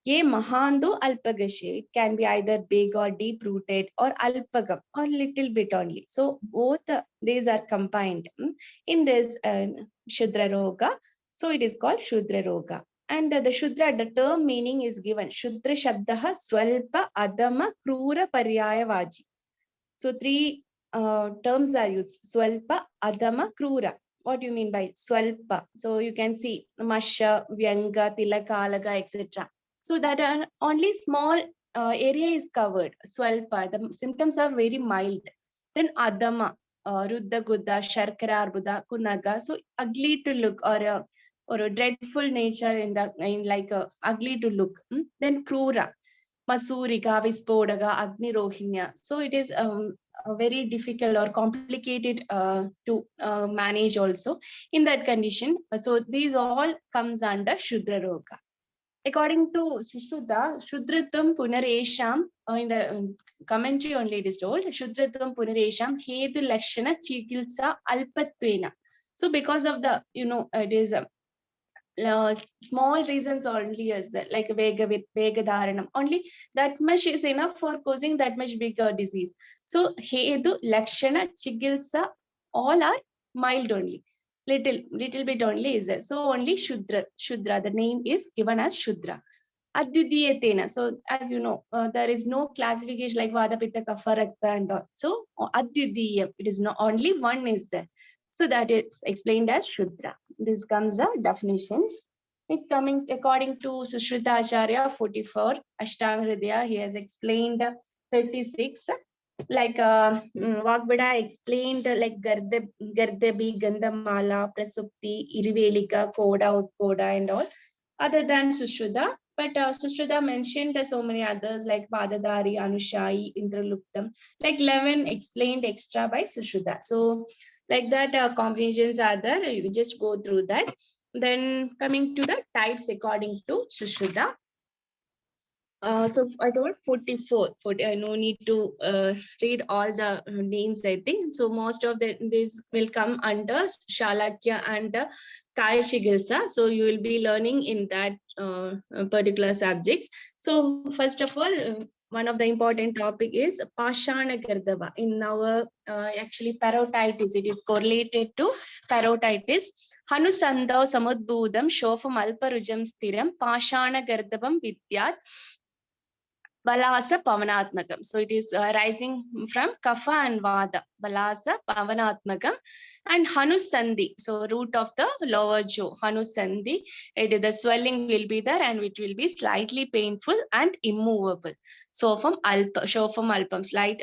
Ye Mahandu Alpagashe, it can be either big or deep rooted, or Alpagam, or little bit only. So both these are combined in this Shudra Roga. So it is called Shudra Roga. And the Shudra, the term meaning is given. Shudra Shabdaha Swalpa Adama Krura Paryaya Vaji. So three terms are used. Swalpa, Adama, Krura. What do you mean by Swalpa? So you can see Masha, Vyanga, Tilaka, Alaga, etc. So that are only small area is covered. Swalpa, the symptoms are very mild. Then Adama, Ruddha Gudda, Sharkara Arbuda, Kunaga. So ugly to look, or a dreadful nature in like ugly to look. Then Krura, Masurika, Vispodaga, Agni Rohinya. So it is very difficult or complicated to manage also in that condition. So these all comes under Shudra Roga. According to Sushruta, Shudratam Punaresham, in the commentary only it is told, Shudratam Punaresham, Hedu Lakshana Chikilsa Alpatvena. So because of the, it is small reasons only is that, like Vega with Vega Dharanam, only that much is enough for causing that much bigger disease. So Hedu, Lakshana, Chigilsa, all are mild only. Little bit only is there. So only Shudra, the name is given as Shudra. Advidiyatena. So as you know, there is no classification like Vada, Pitta, Kapha, Rakta and all. So Advidiyam, it is not only one is there. So that is explained as Shudra. This comes the definitions. It coming according to Sushruta Acharya 44, Ashtanga Hridaya, he has explained 36. Like Vagbhata explained like Gardabi, Gandhamala, Prasupti, Irivelika, Koda, Utkoda and all, other than Sushruta. But Sushruta mentioned so many others like Padadari, Anushai, Indraluptam, like 11 explained extra by Sushruta. So like that combinations are there, you just go through that. Then coming to the types according to Sushruta. So I told 44, I no need to read all the names, I think. So most of these will come under Shalakya and Kaya Shigilsa. So you will be learning in that particular subjects. So first of all, one of the important topic is Pashana Gardava. In our actually parotitis, it is correlated to parotitis. Hanusandau Samudbudam Shofam Alparujam Stiram Pashana Gardavam Vidyat Balasa Pavanatmakam. So it is rising from Kapha and Vada. Balasa Pavanatmakam and Hanusandhi. So root of the lower jaw. Hanusandhi. The swelling will be there and it will be slightly painful and immovable. So from alpam, slight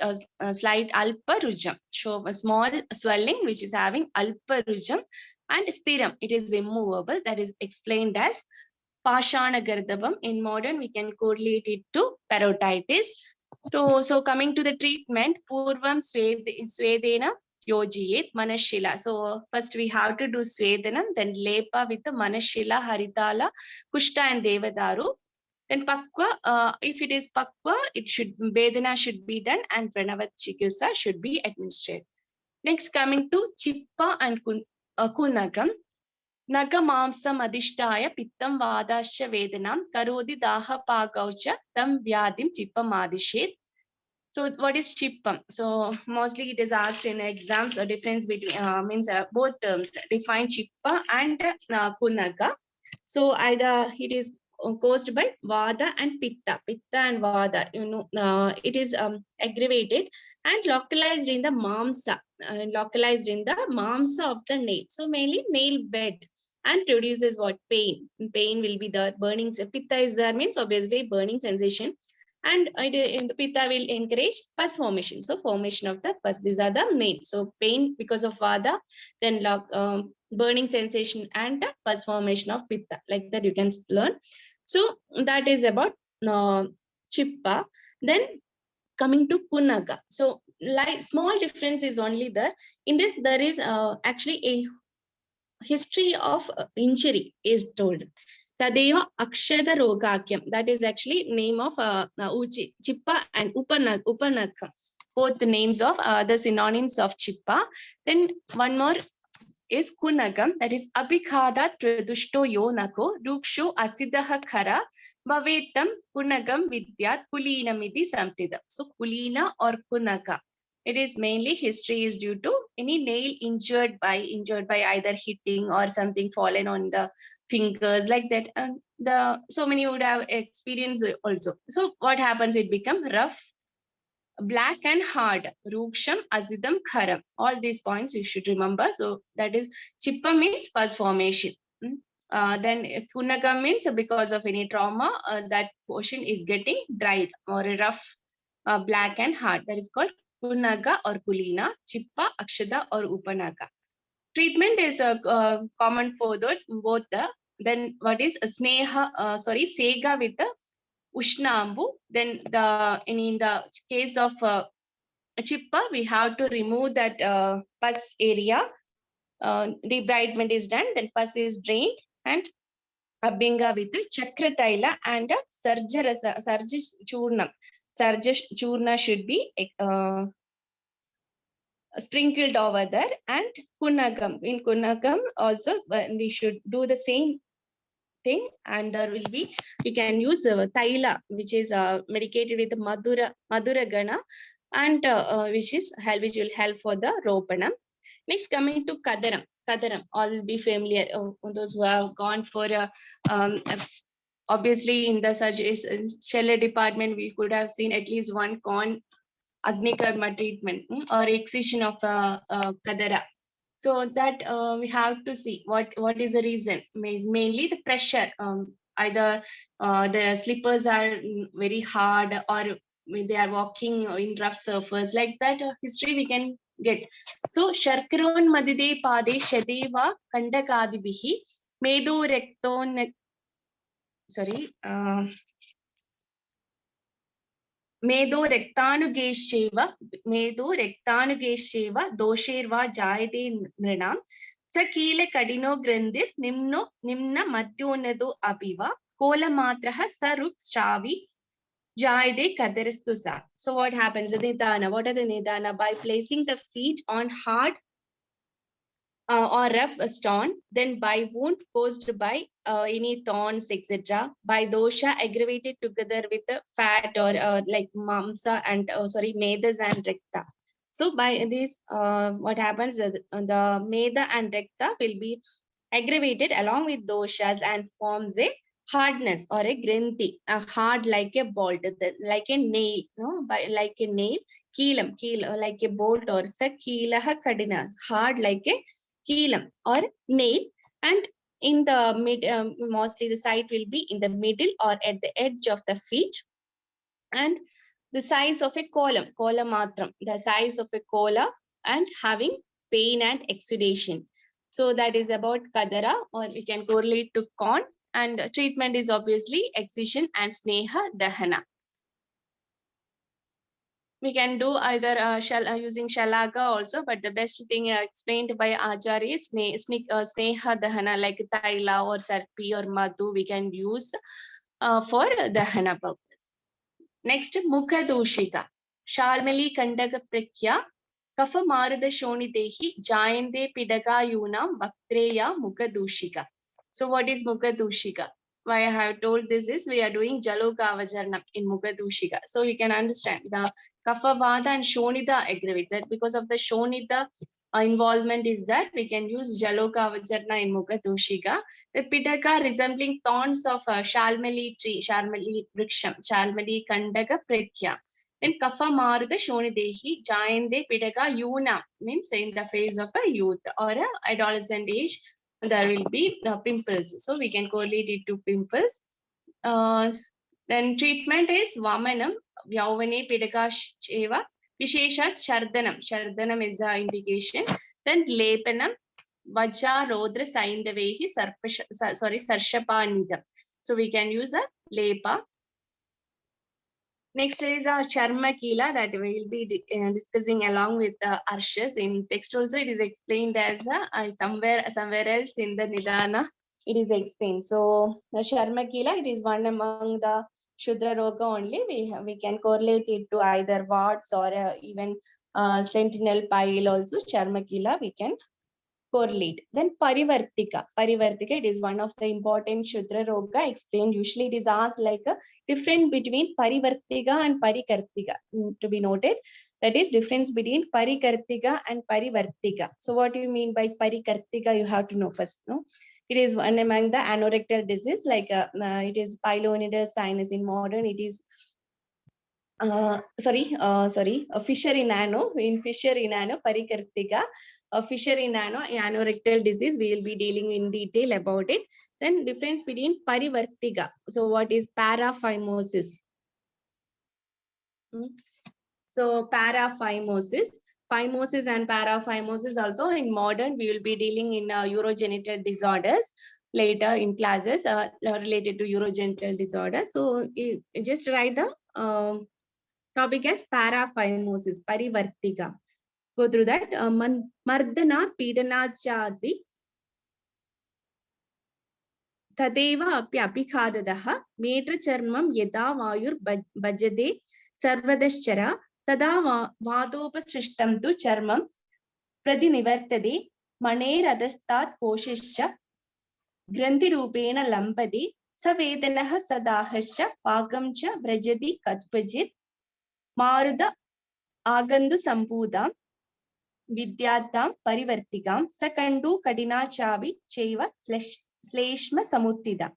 alparujam. Show a small swelling which is having alparujam and stiram. It is immovable. That is explained as Pashana Gardavam. In modern, we can correlate it to parotitis. So coming to the treatment, Purvam Svedena Yojiyet Manashila. So first we have to do Swedanam, then Lepa with the Manashila, Haritala, Kushta and Devadaru. Then Pakwa, if it is Pakwa, Vedana should be done and Pranavat Chikilsa should be administered. Next coming to Chippa and Kunagam. Nagamamsam adhishtaya pittam vadasya vedanam karodi daha pagaucha tam vyadim chippam adishet. So what is chippam? So mostly it is asked in exams. A difference between means both terms define chippa and kunaga. So either it is caused by vada and pitta and vada. It is aggravated and localized in the mamsa, of the nail. So mainly nail bed. And produces what? Pain. Pain will be the burning. Pitta is there means obviously burning sensation. And the pitta will encourage pus formation. So formation of the pus. These are the main. So pain because of vada, then burning sensation and the pus formation of pitta. Like that you can learn. So that is about chippa. Then coming to kunaga. So like small difference is only there. In this there is actually a history of injury is told. Tadeva Akshada Rogakyam. That is actually name of Chippa and Upanaka. Both the names of the synonyms of Chippa. Then one more is Kunagam. That is Abhikhada Tradushto Yonako Ruksho Asidaha Khara Bhavetam Kunagam Vidyat Kulina Midi Samtida. So Kulina or Kunaga. It is mainly history is due to any nail injured by either hitting or something fallen on the fingers like that. And so many would have experienced also. So what happens? It become rough, black and hard. Ruksham, Azidam, Kharam. All these points you should remember. So that is Chippa means pus formation. Then Kunagam means because of any trauma, that portion is getting dried or a rough, black and hard. That is called Kunaga or Kulina, Chippa, Akshada or Upanaga. Treatment is common for both the. Then what is Sneha? Sega with the Ushnambu. Then in the case of Chippa, we have to remove that pus area. Debridement is done. Then pus is drained and Abhinga with the Chakrataila and Sarja Churnam. Sarja Churna should be sprinkled over there. And Kunagam. In Kunagam also we should do the same thing, and there will be, you can use the Taila, which is medicated with Madura Gana, and which will help for the Ropanam. Next coming to Kadaram. All will be familiar. Those who have gone for obviously in the cellular department, we could have seen at least one con Agni Karma treatment or excision of Kadara. So that we have to see what is the reason. Mainly the pressure. Either the slippers are very hard or they are walking in rough surface. Like that history we can get. So Sharkaron Madide Pade Shadeva Kandakadibihi Medu Rekton. Sorry. Medo Rektanugesheva Dosherva Jayade Nrinam Sakile Kadino Grandir Nimna Madhyonado Abiva Kola Matraha Saruk Shavi Jayade Kadaristusa. So what happens? The Nidana. What are the Nidana? By placing the feet on hard or rough stone, then by wound caused by any thorns, etc., by dosha aggravated together with fat or like mamsa and medas and rekta. So by this, what happens? The meda and rekta will be aggravated along with doshas and forms a hardness or a granthi, a hard like a bolt, like a nail, no, by like a nail, keelam, like a bolt, or sakilaha kadinas, hard like a keelam or nail, and in the mid, mostly the site will be in the middle or at the edge of the feet, and the size of a kola matram, the size of a kola, and having pain and exudation. So that is about kadara, or we can correlate to corn, and treatment is obviously excision and sneha dahana. We can do either using shalaga also, but the best thing explained by Acharya is sneha dahana, like taila or sarpi or madhu we can use for dahana purpose. Next, mukha doshika. Shalmali kandaka prakya. Kafa marada shonitehi jayande pidaga yunam vaktreya mukha doshika. So what is mukha doshika? Why I have told this is we are doing jaloka avajarnam in mukha doshika. So you can understand the kafa vada and shonida aggravates that because of the shonida involvement is that we can use jaloka avajarna in mukha doshika. The pitaka resembling thorns of shalmali tree, shalmali vriksham, shalmali kandaka prakya. Then kafa maruda shonidehi, jayande pidaga yuna, means in the phase of a youth or a adolescent age, there will be pimples. So we can correlate it to pimples. Then treatment is vamanam, yauvane pidaga cheva, vishesha chardanam. Chardanam is the indication. Then lepanam, Vaja Rodra Saindavehi Sarshapanida. So we can use a lepa. Next is a Charma Kila that we will be discussing along with the Arshas. In text also it is explained as somewhere else in the Nidana it is explained. So the Charma Kila, it is one among the Shudra Roga only. We can correlate it to either warts or even sentinel pile also. Charma Kila we can correlate. Then Parivartika. Parivartika, it is one of the important Shudra Roga explained. Usually it is asked like a difference between Parivartika and Parikartika. To be noted, that is difference between Parikartika and Parivartika. So what do you mean by Parikartika? You have to know first. No? It is one among the anorectal disease, like it is pylonidal sinus in modern. It is Fisher inano. In Fisher inano, Parikartika, Fisher inano, anorectal disease. We will be dealing in detail about it. Then difference between Parivartika. So what is paraphimosis? So paraphimosis. Phimosis and paraphimosis also in modern we will be dealing in urogenital disorders later in classes related to urogenital disorders. So you just write the topic as paraphimosis, parivartika. Go through that. Mardana pidanaachadi tadeva apyapikadadaha metra charmam yada vayur bhajade sarvadaschara tada vadopasrishtam tu charmam pradinivartade maneradastat koshishcha granthi rupena lambade savedanaha sadahascha pagamcha vrajadi katpajit maruda agandu sambudam Vidyatam Parivartikam Sakandu Kadina Chavi Cheva Sleshma Samuttida.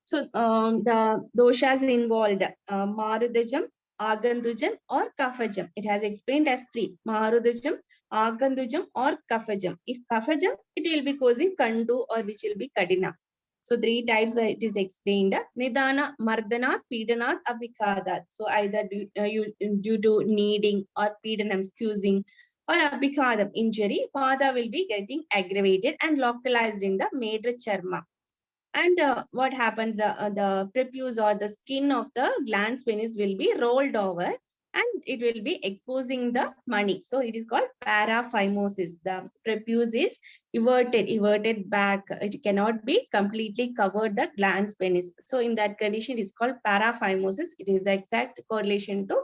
So the doshas involved Marudajam, Agandujam or Kafajam. It has explained as three: Marudajam, Agandujam or Kafajam. If Kafajam, it will be causing Kandu or which will be Kadina. So three types it is explained. Nidana, Mardana, Pidanat, Abhikadat. So either due to kneading or Pidanam, squeezing, or abhikadam injury, vada will be getting aggravated and localized in the major charma. And what happens, the prepuce or the skin of the glans penis will be rolled over and it will be exposing the money. So it is called paraphimosis. The prepuce is everted back. It cannot be completely covered the glans penis. So in that condition, it is called paraphimosis. It is the exact correlation to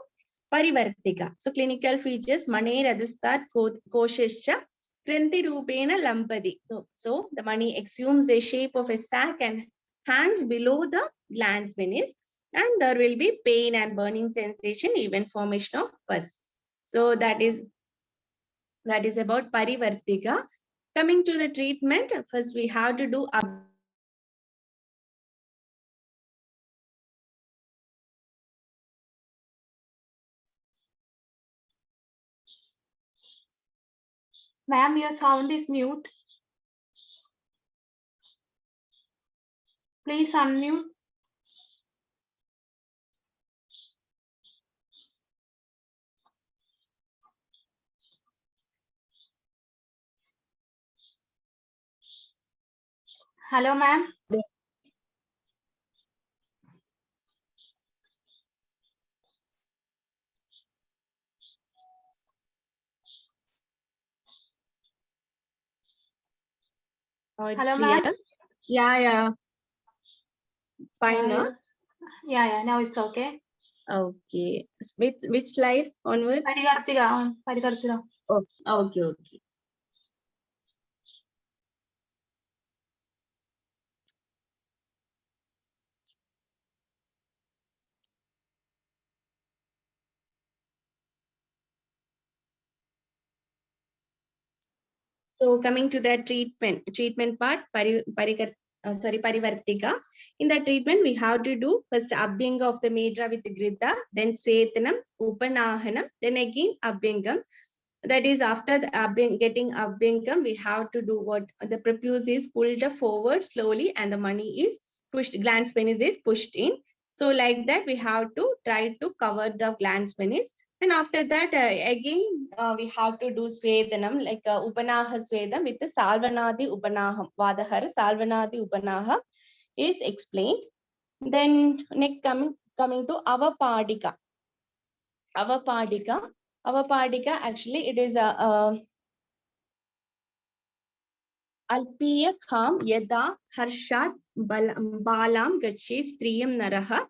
Parivartika. So clinical features, Mane Radistat Koshesha, Kranti Rupena Lampadi. So the money assumes a shape of a sack and hangs below the glands penis, and there will be pain and burning sensation, even formation of pus. So that is about Parivartika. Coming to the treatment, first we have to do Ma'am, your sound is mute. Please unmute. Hello, ma'am. it's Hello, clear. ma'am. Yeah. Fine, no? Yeah, now it's okay. Okay. Which slide onwards? Parivartika. Oh, okay. So coming to the treatment part, Parivartika. In the treatment, we have to do first Abhyanga of the Medra with Grida, then Swetanam, Upanahanam, then again Abhyangam. That is after the getting Abhyangam, we have to do what the prepuce is pulled forward slowly and the money is pushed, glans penis is pushed in. So like that, we have to try to cover the glans penis. And after that, again, we have to do Swedanam, like Upanaha Swedam with the Salvanadi Upanaham. Vadahara Salvanadi Upanaha is explained. Then next coming to Avapadika. Avapadika, actually, it is a Alpiya Kham Yada Harshat Balam Gachi Striyam Naraha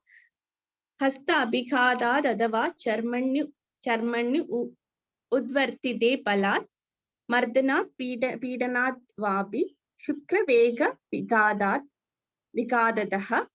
Hasta Abhighadad Adava Charmanyu Udvartide Palat Mardana Pidanat Vabi Shukra Vega Vigadadaha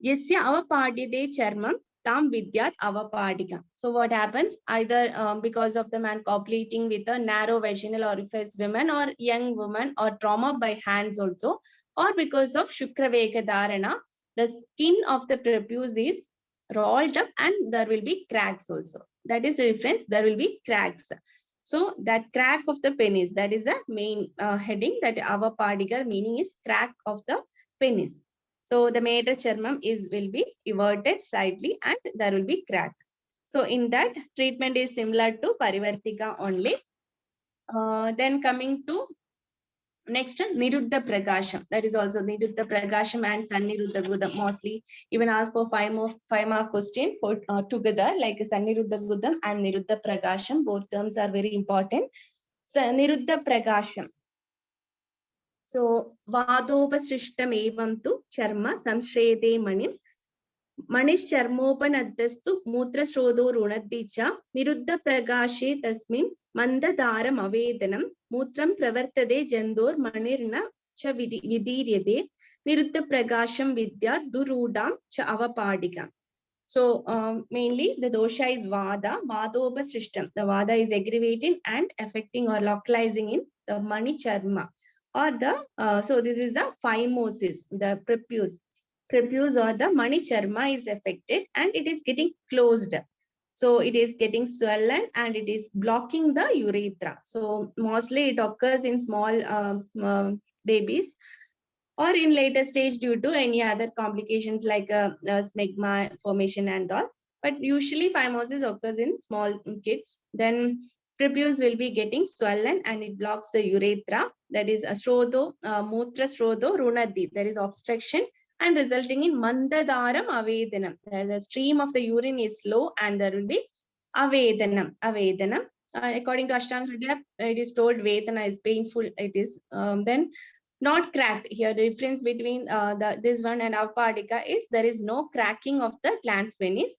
Yesya Avapadide Charmam Tam Vidyat Avapadika. So what happens? Either because of the man copulating with a narrow vaginal orifice woman or young woman, or trauma by hands also, or because of Shukraveka Dharana, the skin of the prepuce is rolled up and there will be cracks also. That is the difference. There will be cracks. So that crack of the penis, that is the main heading, that Avapadika meaning is crack of the penis. So the Medra Charmam will be everted slightly and there will be crack. So in that, treatment is similar to Parivartika only. Then coming to next, Niruddha Prakasham. That is also Niruddha Prakasham and Sanniruddha Gudam. Mostly even ask for five mark question for together, like Sanniruddha Gudam and Niruddha Prakasham. Both terms are very important. So Niruddha Prakasham. So Vadopasrishtam evam tu charma samshrede manim Manischarmopanadastu Mutrasrodo Runadicha Niruddha Pragashe Tasmin Mandadaram Avedanam Mutram Pravartade Jandor Manirna Cha Vidiryade Niruddha Pragasham Vidya Durudam Cha Avapadika. So mainly the dosha is Vada, Vadopasrishtam. The Vada is aggravating and affecting or localizing in the Mani Charma. Or the so this is the phimosis, the prepuce or the Mani Charma is affected and it is getting closed. So it is getting swollen and it is blocking the urethra. So mostly it occurs in small babies or in later stage due to any other complications like smegma formation and all. But usually phimosis occurs in small kids. Then prepuce will be getting swollen and it blocks the urethra. That is asrodo, mutra srodo, runadi. There is obstruction and resulting in mandadaram avedanam. The stream of the urine is low and there will be avedanam. According to Ashtanga Hridaya, it is told Vedana is painful. It is then not cracked. Here the difference between this one and Avapadika is there is no cracking of the glans penis,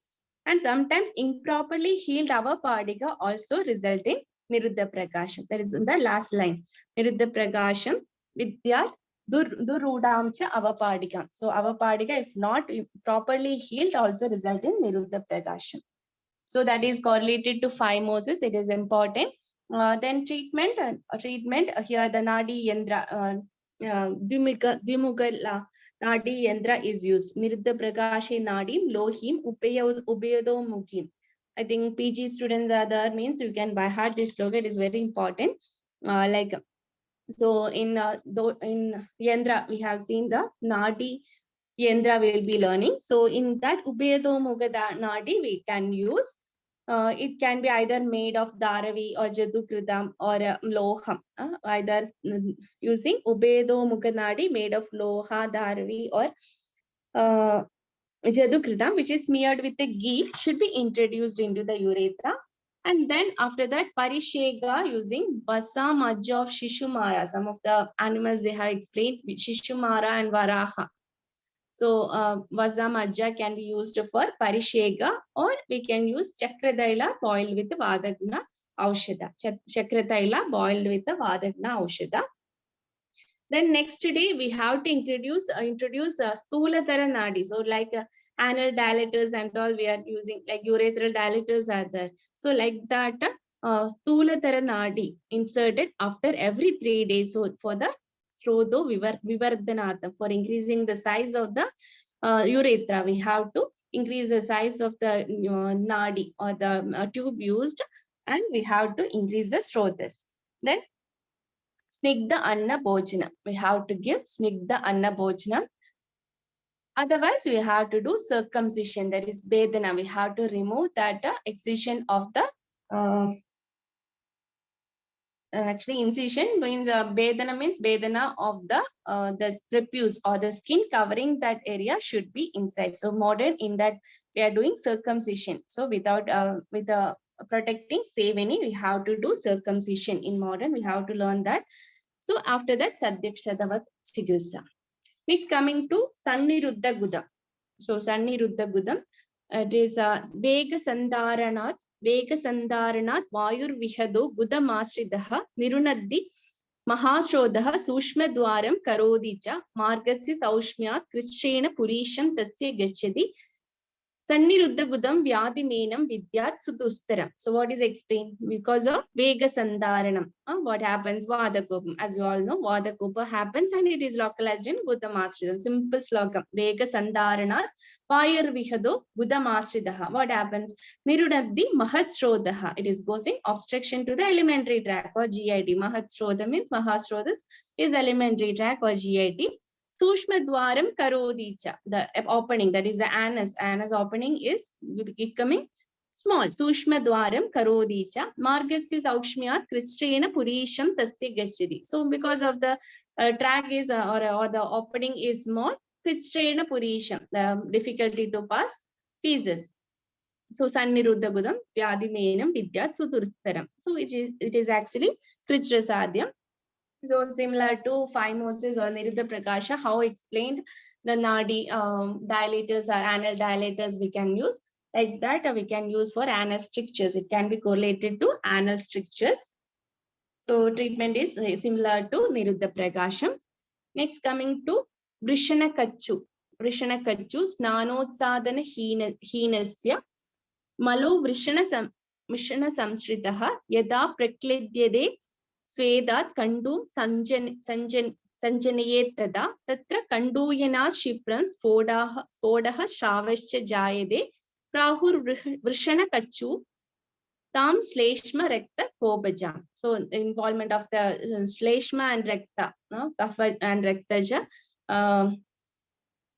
and sometimes improperly healed Avapadika also result in Niruddha Prakasham. That is in the last line. Niruddha Prakasham Vidyat Durudam cha Avapadikam. So Avapadika, if not properly healed, also result in Niruddha Prakasham. So that is correlated to phimosis. It is important. Then treatment here the Nadi Yendra Dvimugala Nadi Yendra is used. Niruddha Prakashe Nadim Lohim Upayado Mukim. I think PG students are there, means you can by heart this slogan. It is very important. So in Yendra we have seen the Nadi Yendra we will be learning. So in that Ubedo Mugada Nadi we can use. It can be either made of Dharavi or Jadukridam or Loham. Either using Ubedo Muganadi made of Loha, Dharavi or Jadukridam, which is smeared with a ghee, should be introduced into the urethra. And then after that, Parishega using Vasa Majja of Shishumara. Some of the animals they have explained, Shishumara and Varaha. So Vasa Majja can be used for Parishega, or we can use Chakradaila boiled with Vadagna Aushada. Chakradaila boiled with the Vadagna Aushada. Then next day we have to introduce Sthulatara Nadi. So like anal dilators and all we are using, like urethral dilators are there. So like that Sthulatara Nadi inserted after every 3 days. So for the Srodho Vivardhanartham, for increasing the size of the urethra, we have to increase the size of the nadi or the tube used, and we have to increase the Srodhas. Then Snigdha Anna Bhojanam. We have to give Snigdha Anna Bhojanam. Otherwise, we have to do circumcision, that is Bedana. We have to remove that excision of the actually incision means Bedana means Bedana of the prepuce or the skin covering that area should be inside. So modern in that we are doing circumcision. So without with protecting Seveni, we have to do circumcision. In modern, we have to learn that. So after that, Sadhyakshadavat Chigilsa. Next, coming to Sanniruddha Gudam. So Sanniruddha Gudam, it is Vega Sandaranat Vayur Vihado Gudamashridaha Nirunaddi Mahasrodha Sushmadwaram Karodicha Margasi Saushmyat Krishrena Purisham Tasya Gachadi Sanniruddha Gudam Vyadimenam Vidyat Sudustaram. So what is explained? Because of Vega Sandaranam. What happens? Vadakopam. As you all know, Vadakopa happens and it is localized in Gudamashridam. Simple slokam. Vega Sandaranat Vayur Vihado Gudamashridaha. What happens? Nirunaddi Mahatsrodha. It is causing obstruction to the alimentary tract or GIT. Mahatsrodha means Mahasrodhas is alimentary tract or GIT. Sushmadwaram Karodicha, the opening, that is the anus. Anus opening is becoming small. Sushmadwaram Karodicha, Margasya Saukshmyat Krishrena Purisham Tasya Gachadi. So because of the track is or the opening is small, Krishrena Purisham, the difficulty to pass feces. So Sanniruddha Gudam Vyadimenam Vidya Sudurstaram. So it is actually Krishrasadhyam. So similar to phimosis or Niruddha Prakasha, how explained the Nadi dilators or anal dilators we can use. Like that we can use for anal strictures. It can be correlated to anal strictures. So treatment is similar to Niruddha Prakasham. Next, coming to Vrishana Kachu. Vrishana Kachu, Snanotsadana Heenasya Malo Vrishana Samshritaha Yada Praklidyade Swedat Kandum Sanjanayet Tada Tatra Kanduyana Shipran Spodaha Shavascha Jayade Prahur Vrishana Kachu Tam Sleshma Rekta Kobajam. So the involvement of the Sleshma and Rekta, Kapha and Rektaja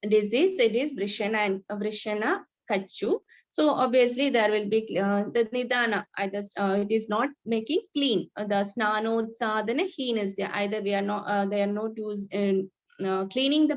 disease, it is Vrishana Kachu. So obviously there will be the Nidana, either it is not making clean. The Snanotsadana Heenasya, either we are not they are not used in cleaning the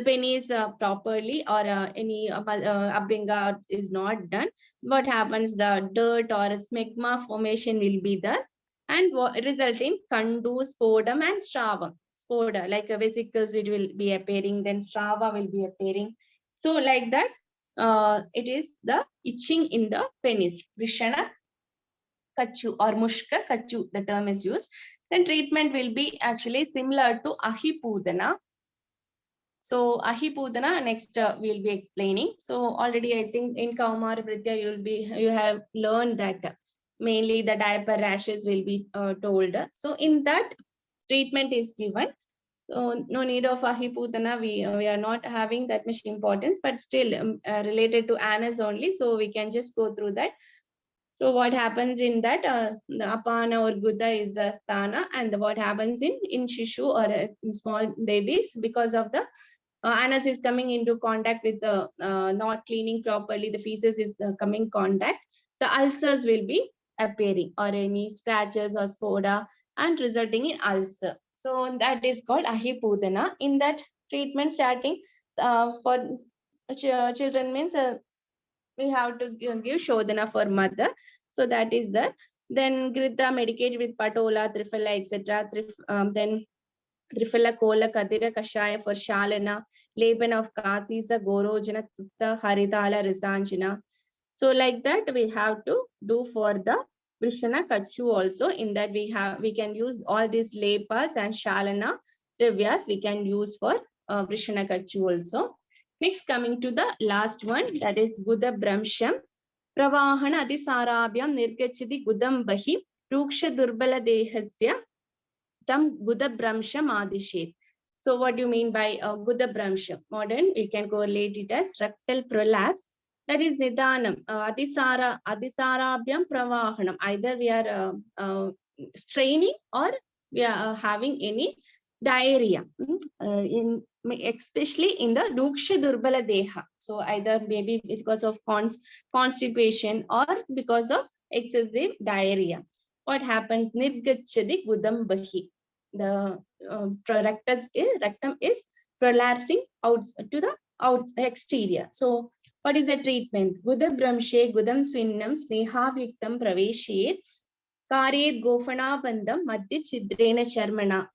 penis properly, or any abhinga is not done. What happens? The dirt or smegma formation will be there, and result in Kandu, spodum, and strava. Spoda, like a vesicles, it will be appearing. Then strava will be appearing. So like that, it is the itching in the penis. Vrishana kachu or mushka kachu, the term is used. Then treatment will be actually similar to ahipudana. So ahipudana next we'll be explaining. So already I think in Kaumar Vritya you have learned that mainly the diaper rashes will be told. So in that treatment is given. So no need of ahipudana. We are not having that much importance, but still related to anus only. So we can just go through that. So what happens in that, the apana or gudha is the sthana, and what happens in shishu or in small babies, because of the anus is coming into contact with the not cleaning properly, the feces is coming contact, the ulcers will be appearing, or any scratches or spoda, and resulting in ulcer. So that is called ahipudana. In that treatment starting for children means we have to give shodhana for mother. So that is the, then Grita medicate with patola, trifala, etc. Then Trifala Kola Kadira Kashaya for Shalana, Laban of Kasisa, Gorojana, Tutta, Haritala, Risanjana. So like that we have to do for the Vrishana Kachu also. In that we can use all these lepas and Shalana trivias we can use for Vrishana Kachu also. Next, coming to the last one, that is Guda Bramsham. Pravahana Adisarabhyam Nirgachidi Gudam Bahi Ruksha Durbala Dehasya Tam Guda Bramsham Adishet. So what do you mean by Guda Bramsham? Modern, we can correlate it as rectal prolapse. That is Nidanam, Adisarabhyam Pravahanam. Either we are straining or we are having any diarrhea, especially in the Ruksha Durbala Deha. So either maybe because of constipation or because of excessive diarrhea. What happens? Nirgachadi Gudam Bahi. The rectum is prolapsing out to the exterior. So what is the treatment? Gudam Bramshe, Gudam Swinnam, Sneha Viktam Praveshet, Karyet Gofana Bandam, Madhya Chidrena Charmana,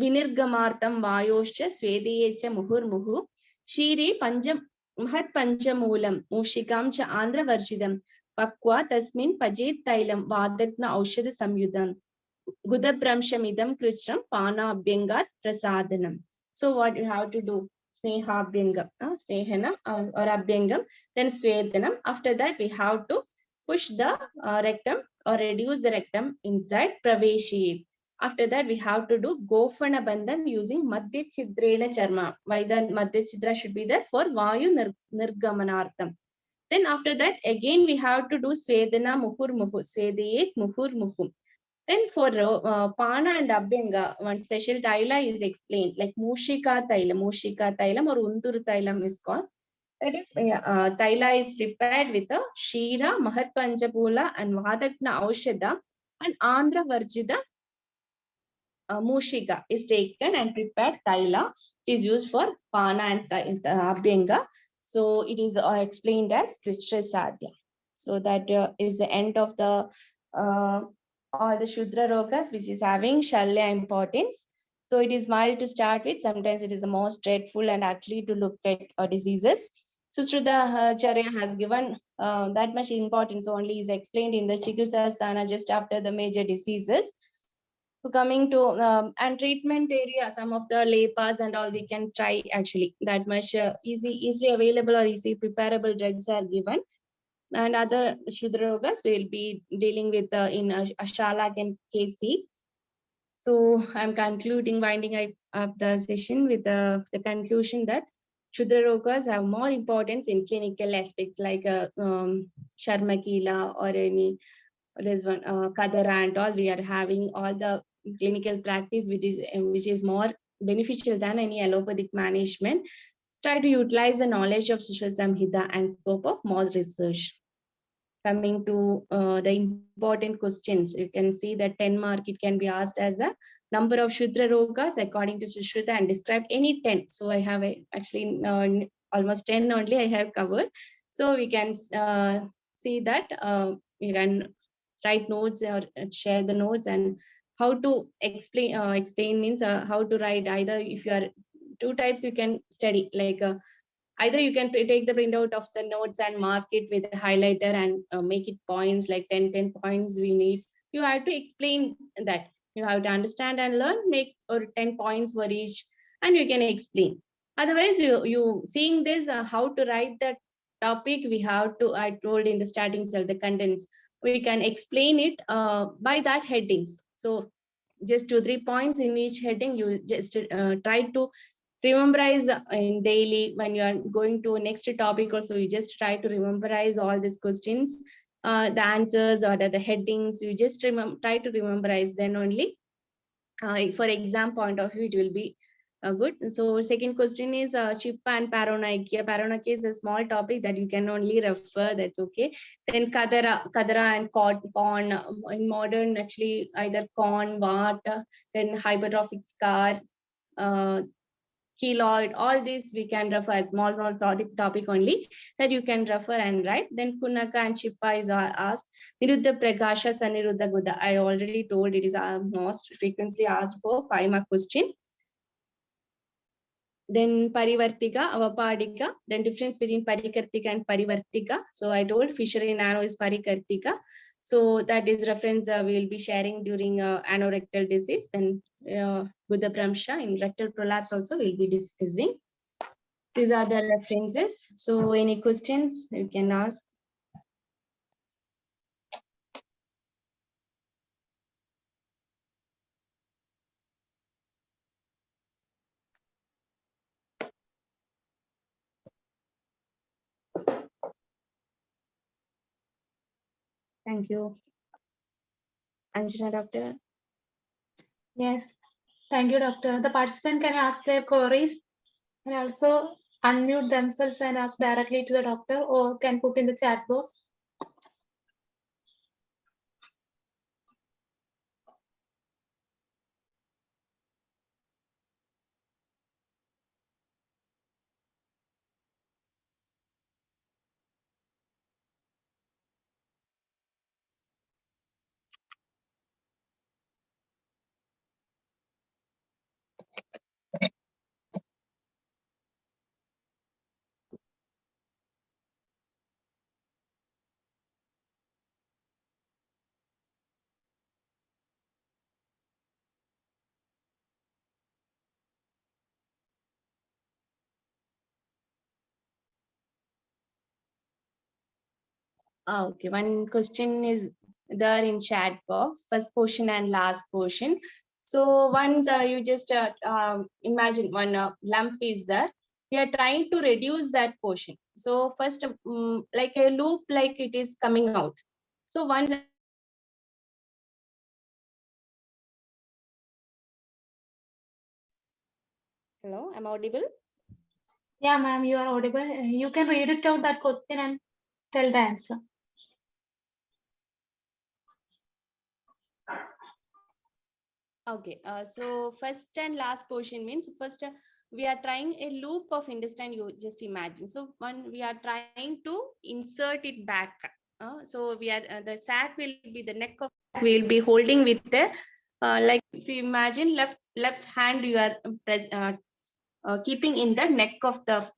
Vinirgamartam Vayosha, Swedeyecha Muhur Muhu, Shiri Panjam Mahat Panchamulam, Mushikam Cha Andhra Varshidam, Pakwa Tasmin Pajet Tailam, Vadakna Aushada Samyudam. Gudabramshamidam Krishram Pana Abhyangat Prasadanam. So what you have to do? Sneha Abhyangam, Snehana or Abhyangam, then Swedanam. After that, we have to push the rectum or reduce the rectum inside Praveshi. After that, we have to do Gofana Bandham using Madhya Chidrena Charma. Why the Madhya Chidra should be there? For Vayu Nirgamanartham. Then after that, again we have to do Svedana Muhur Muhu, Svedayet Muhur Muhu. Then for Pana and Abhyanga, one special taila is explained, like Mushika Tailam or Undur Tailam is called. That is, taila is prepared with a Shira, Mahat Panchapula, and Vadakna Aushada, and Andhra Varjida Mushika is taken and prepared. Taila is used for Pana and Abhyanga. So it is explained as Krishna Sadhya. So that is the end of the all the Shudra Rogas, which is having Shalya importance. So it is mild to start with. Sometimes it is the most dreadful and ugly to look at diseases. Susruta Charya has given that much importance only is explained in the Chikitsa Sthana just after the major diseases. So coming to and treatment area, some of the lepas and all we can try actually. That much easily available or easy preparable drugs are given. And other Shudra Rogas will be dealing with in Ashalak and KC. So I'm concluding, winding up the session with the conclusion that Shudra Rogas have more importance in clinical aspects like Sharmakila or any, there's one Kadara and all. We are having all the clinical practice which is more beneficial than any allopathic management. Try to utilize the knowledge of Sushruta Samhita and scope of more research. Coming to the important questions, you can see that 10 mark, it can be asked as a number of Shudra Rogas according to Sushruta and describe any 10. So I have actually almost 10 only I have covered. So we can see that you can write notes or share the notes, and how to explain means how to write. Either if you are two types you can study, like Either you can take the printout of the notes and mark it with a highlighter and make it points, like 10 points we need. You have to explain that. You have to understand and learn, make or 10 points for each, and you can explain. Otherwise, you seeing this, how to write that topic, we have to, I told in the starting cell, the contents, we can explain it by that headings. So just 2-3 points in each heading, you just try to rememberize in daily. When you are going to next topic also, you just try to rememberize all these questions, the answers or the headings, you just try to rememberize, then only for exam point of view it will be good. So second question is Chippa and Paranoia. Paranoia is a small topic that you can only refer, that's okay. Then Kadara and corn, in modern actually either corn, what, then hypertrophic scar, keloid, all these we can refer as small topic only, that you can refer and write. Then Kunaka and Chippa is asked. Niruddha Prakasha, Saniruddha Guda. I already told it is most frequently asked for 5-mark question. Then Parivartika, Avapadika. Then difference between Parikartika and Parivartika. So I told fishery nano is Parikartika. So that is reference we will be sharing during anorectal disease. Then Buddha Pramsha in rectal prolapse also we will be discussing. These are the references. So any questions you can ask. Thank you. Anjana, doctor. Yes. Thank you, doctor. The participant can ask their queries and also unmute themselves and ask directly to the doctor, or can put in the chat box. Okay, one question is there in chat box, first portion and last portion. So once you just imagine one lump is there, we are trying to reduce that portion. So first, like a loop, like it is coming out. So once. Hello, am I audible? Yeah, ma'am, you are audible. You can read it out that question and tell the answer. Okay, so first and last portion means first we are trying a loop of intestine, you just imagine. So one, we are trying to insert it back. So we are the sac will be the neck of, we will be holding with the like if you imagine left hand you are keeping in the neck of the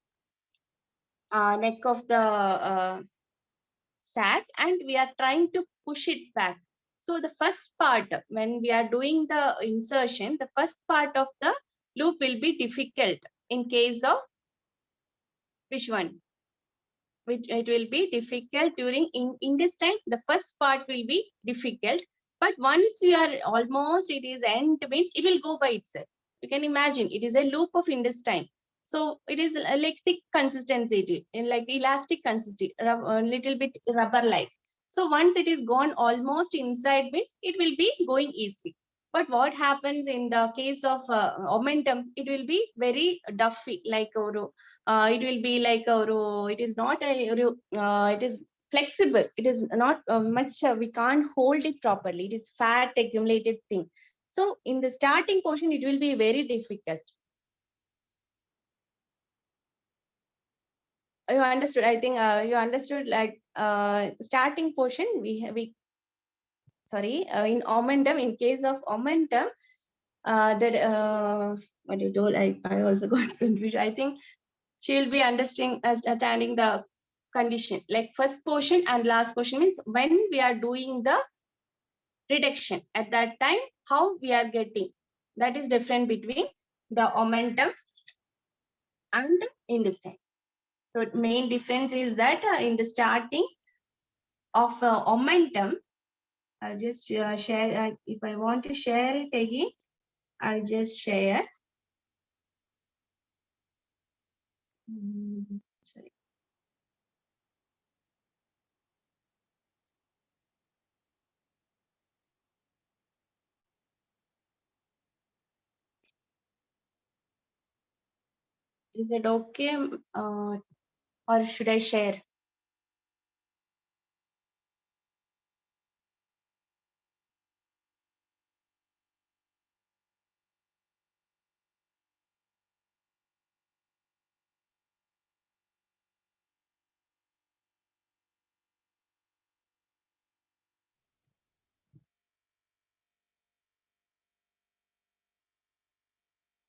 sac, and we are trying to push it back. So the first part, when we are doing the insertion, the first part of the loop will be difficult in case of which one? Which it will be difficult during intestine. The first part will be difficult, but once we are almost, it is end means it will go by itself. You can imagine it is a loop of intestine. So it is like thick consistency, like elastic consistency, a little bit rubber-like. So once it is gone almost inside means it will be going easy. But what happens in the case of omentum, it will be very duffy, like it will be like it is not it is flexible. It is not much, we can't hold it properly. It is fat accumulated thing. So in the starting portion, it will be very difficult. You understood? I think you understood, like starting portion, we sorry, in omentum, in case of omentum, that what you told, I also got confused. I think she will be understanding the condition. Like first portion and last portion means when we are doing the reduction, at that time, how we are getting. That is different between the omentum and intestine. So main difference is that in the starting of omentum, I'll just share. If I want to share it again, I'll just share. Sorry. Is it okay? Or should I share?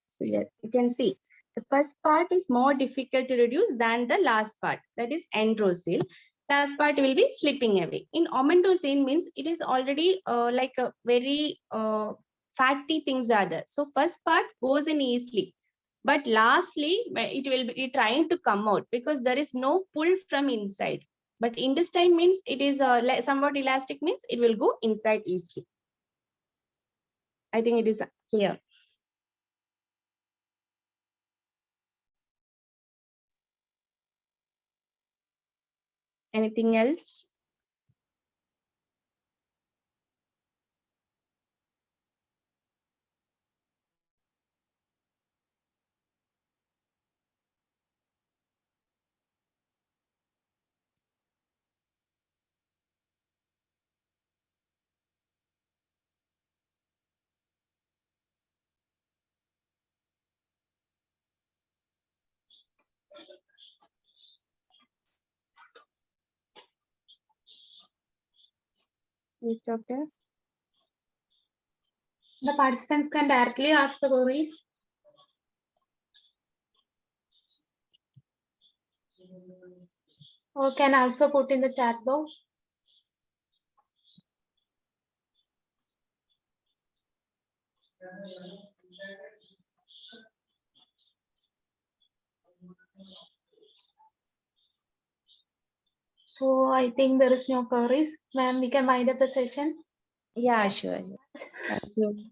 So yeah, you can see the first part is more difficult to reduce than the last part, that is androsil. Last part will be slipping away. In omentocin means it is already like a very fatty things are there. So first part goes in easily, but lastly it will be trying to come out because there is no pull from inside. But intestine means it is somewhat elastic, means it will go inside easily. I think it is clear. Anything else? Yes, doctor. The participants can directly ask the queries. Or can also put in the chat box. So I think there is no queries. Ma'am, we can wind up the session. Yeah, sure. Thank you.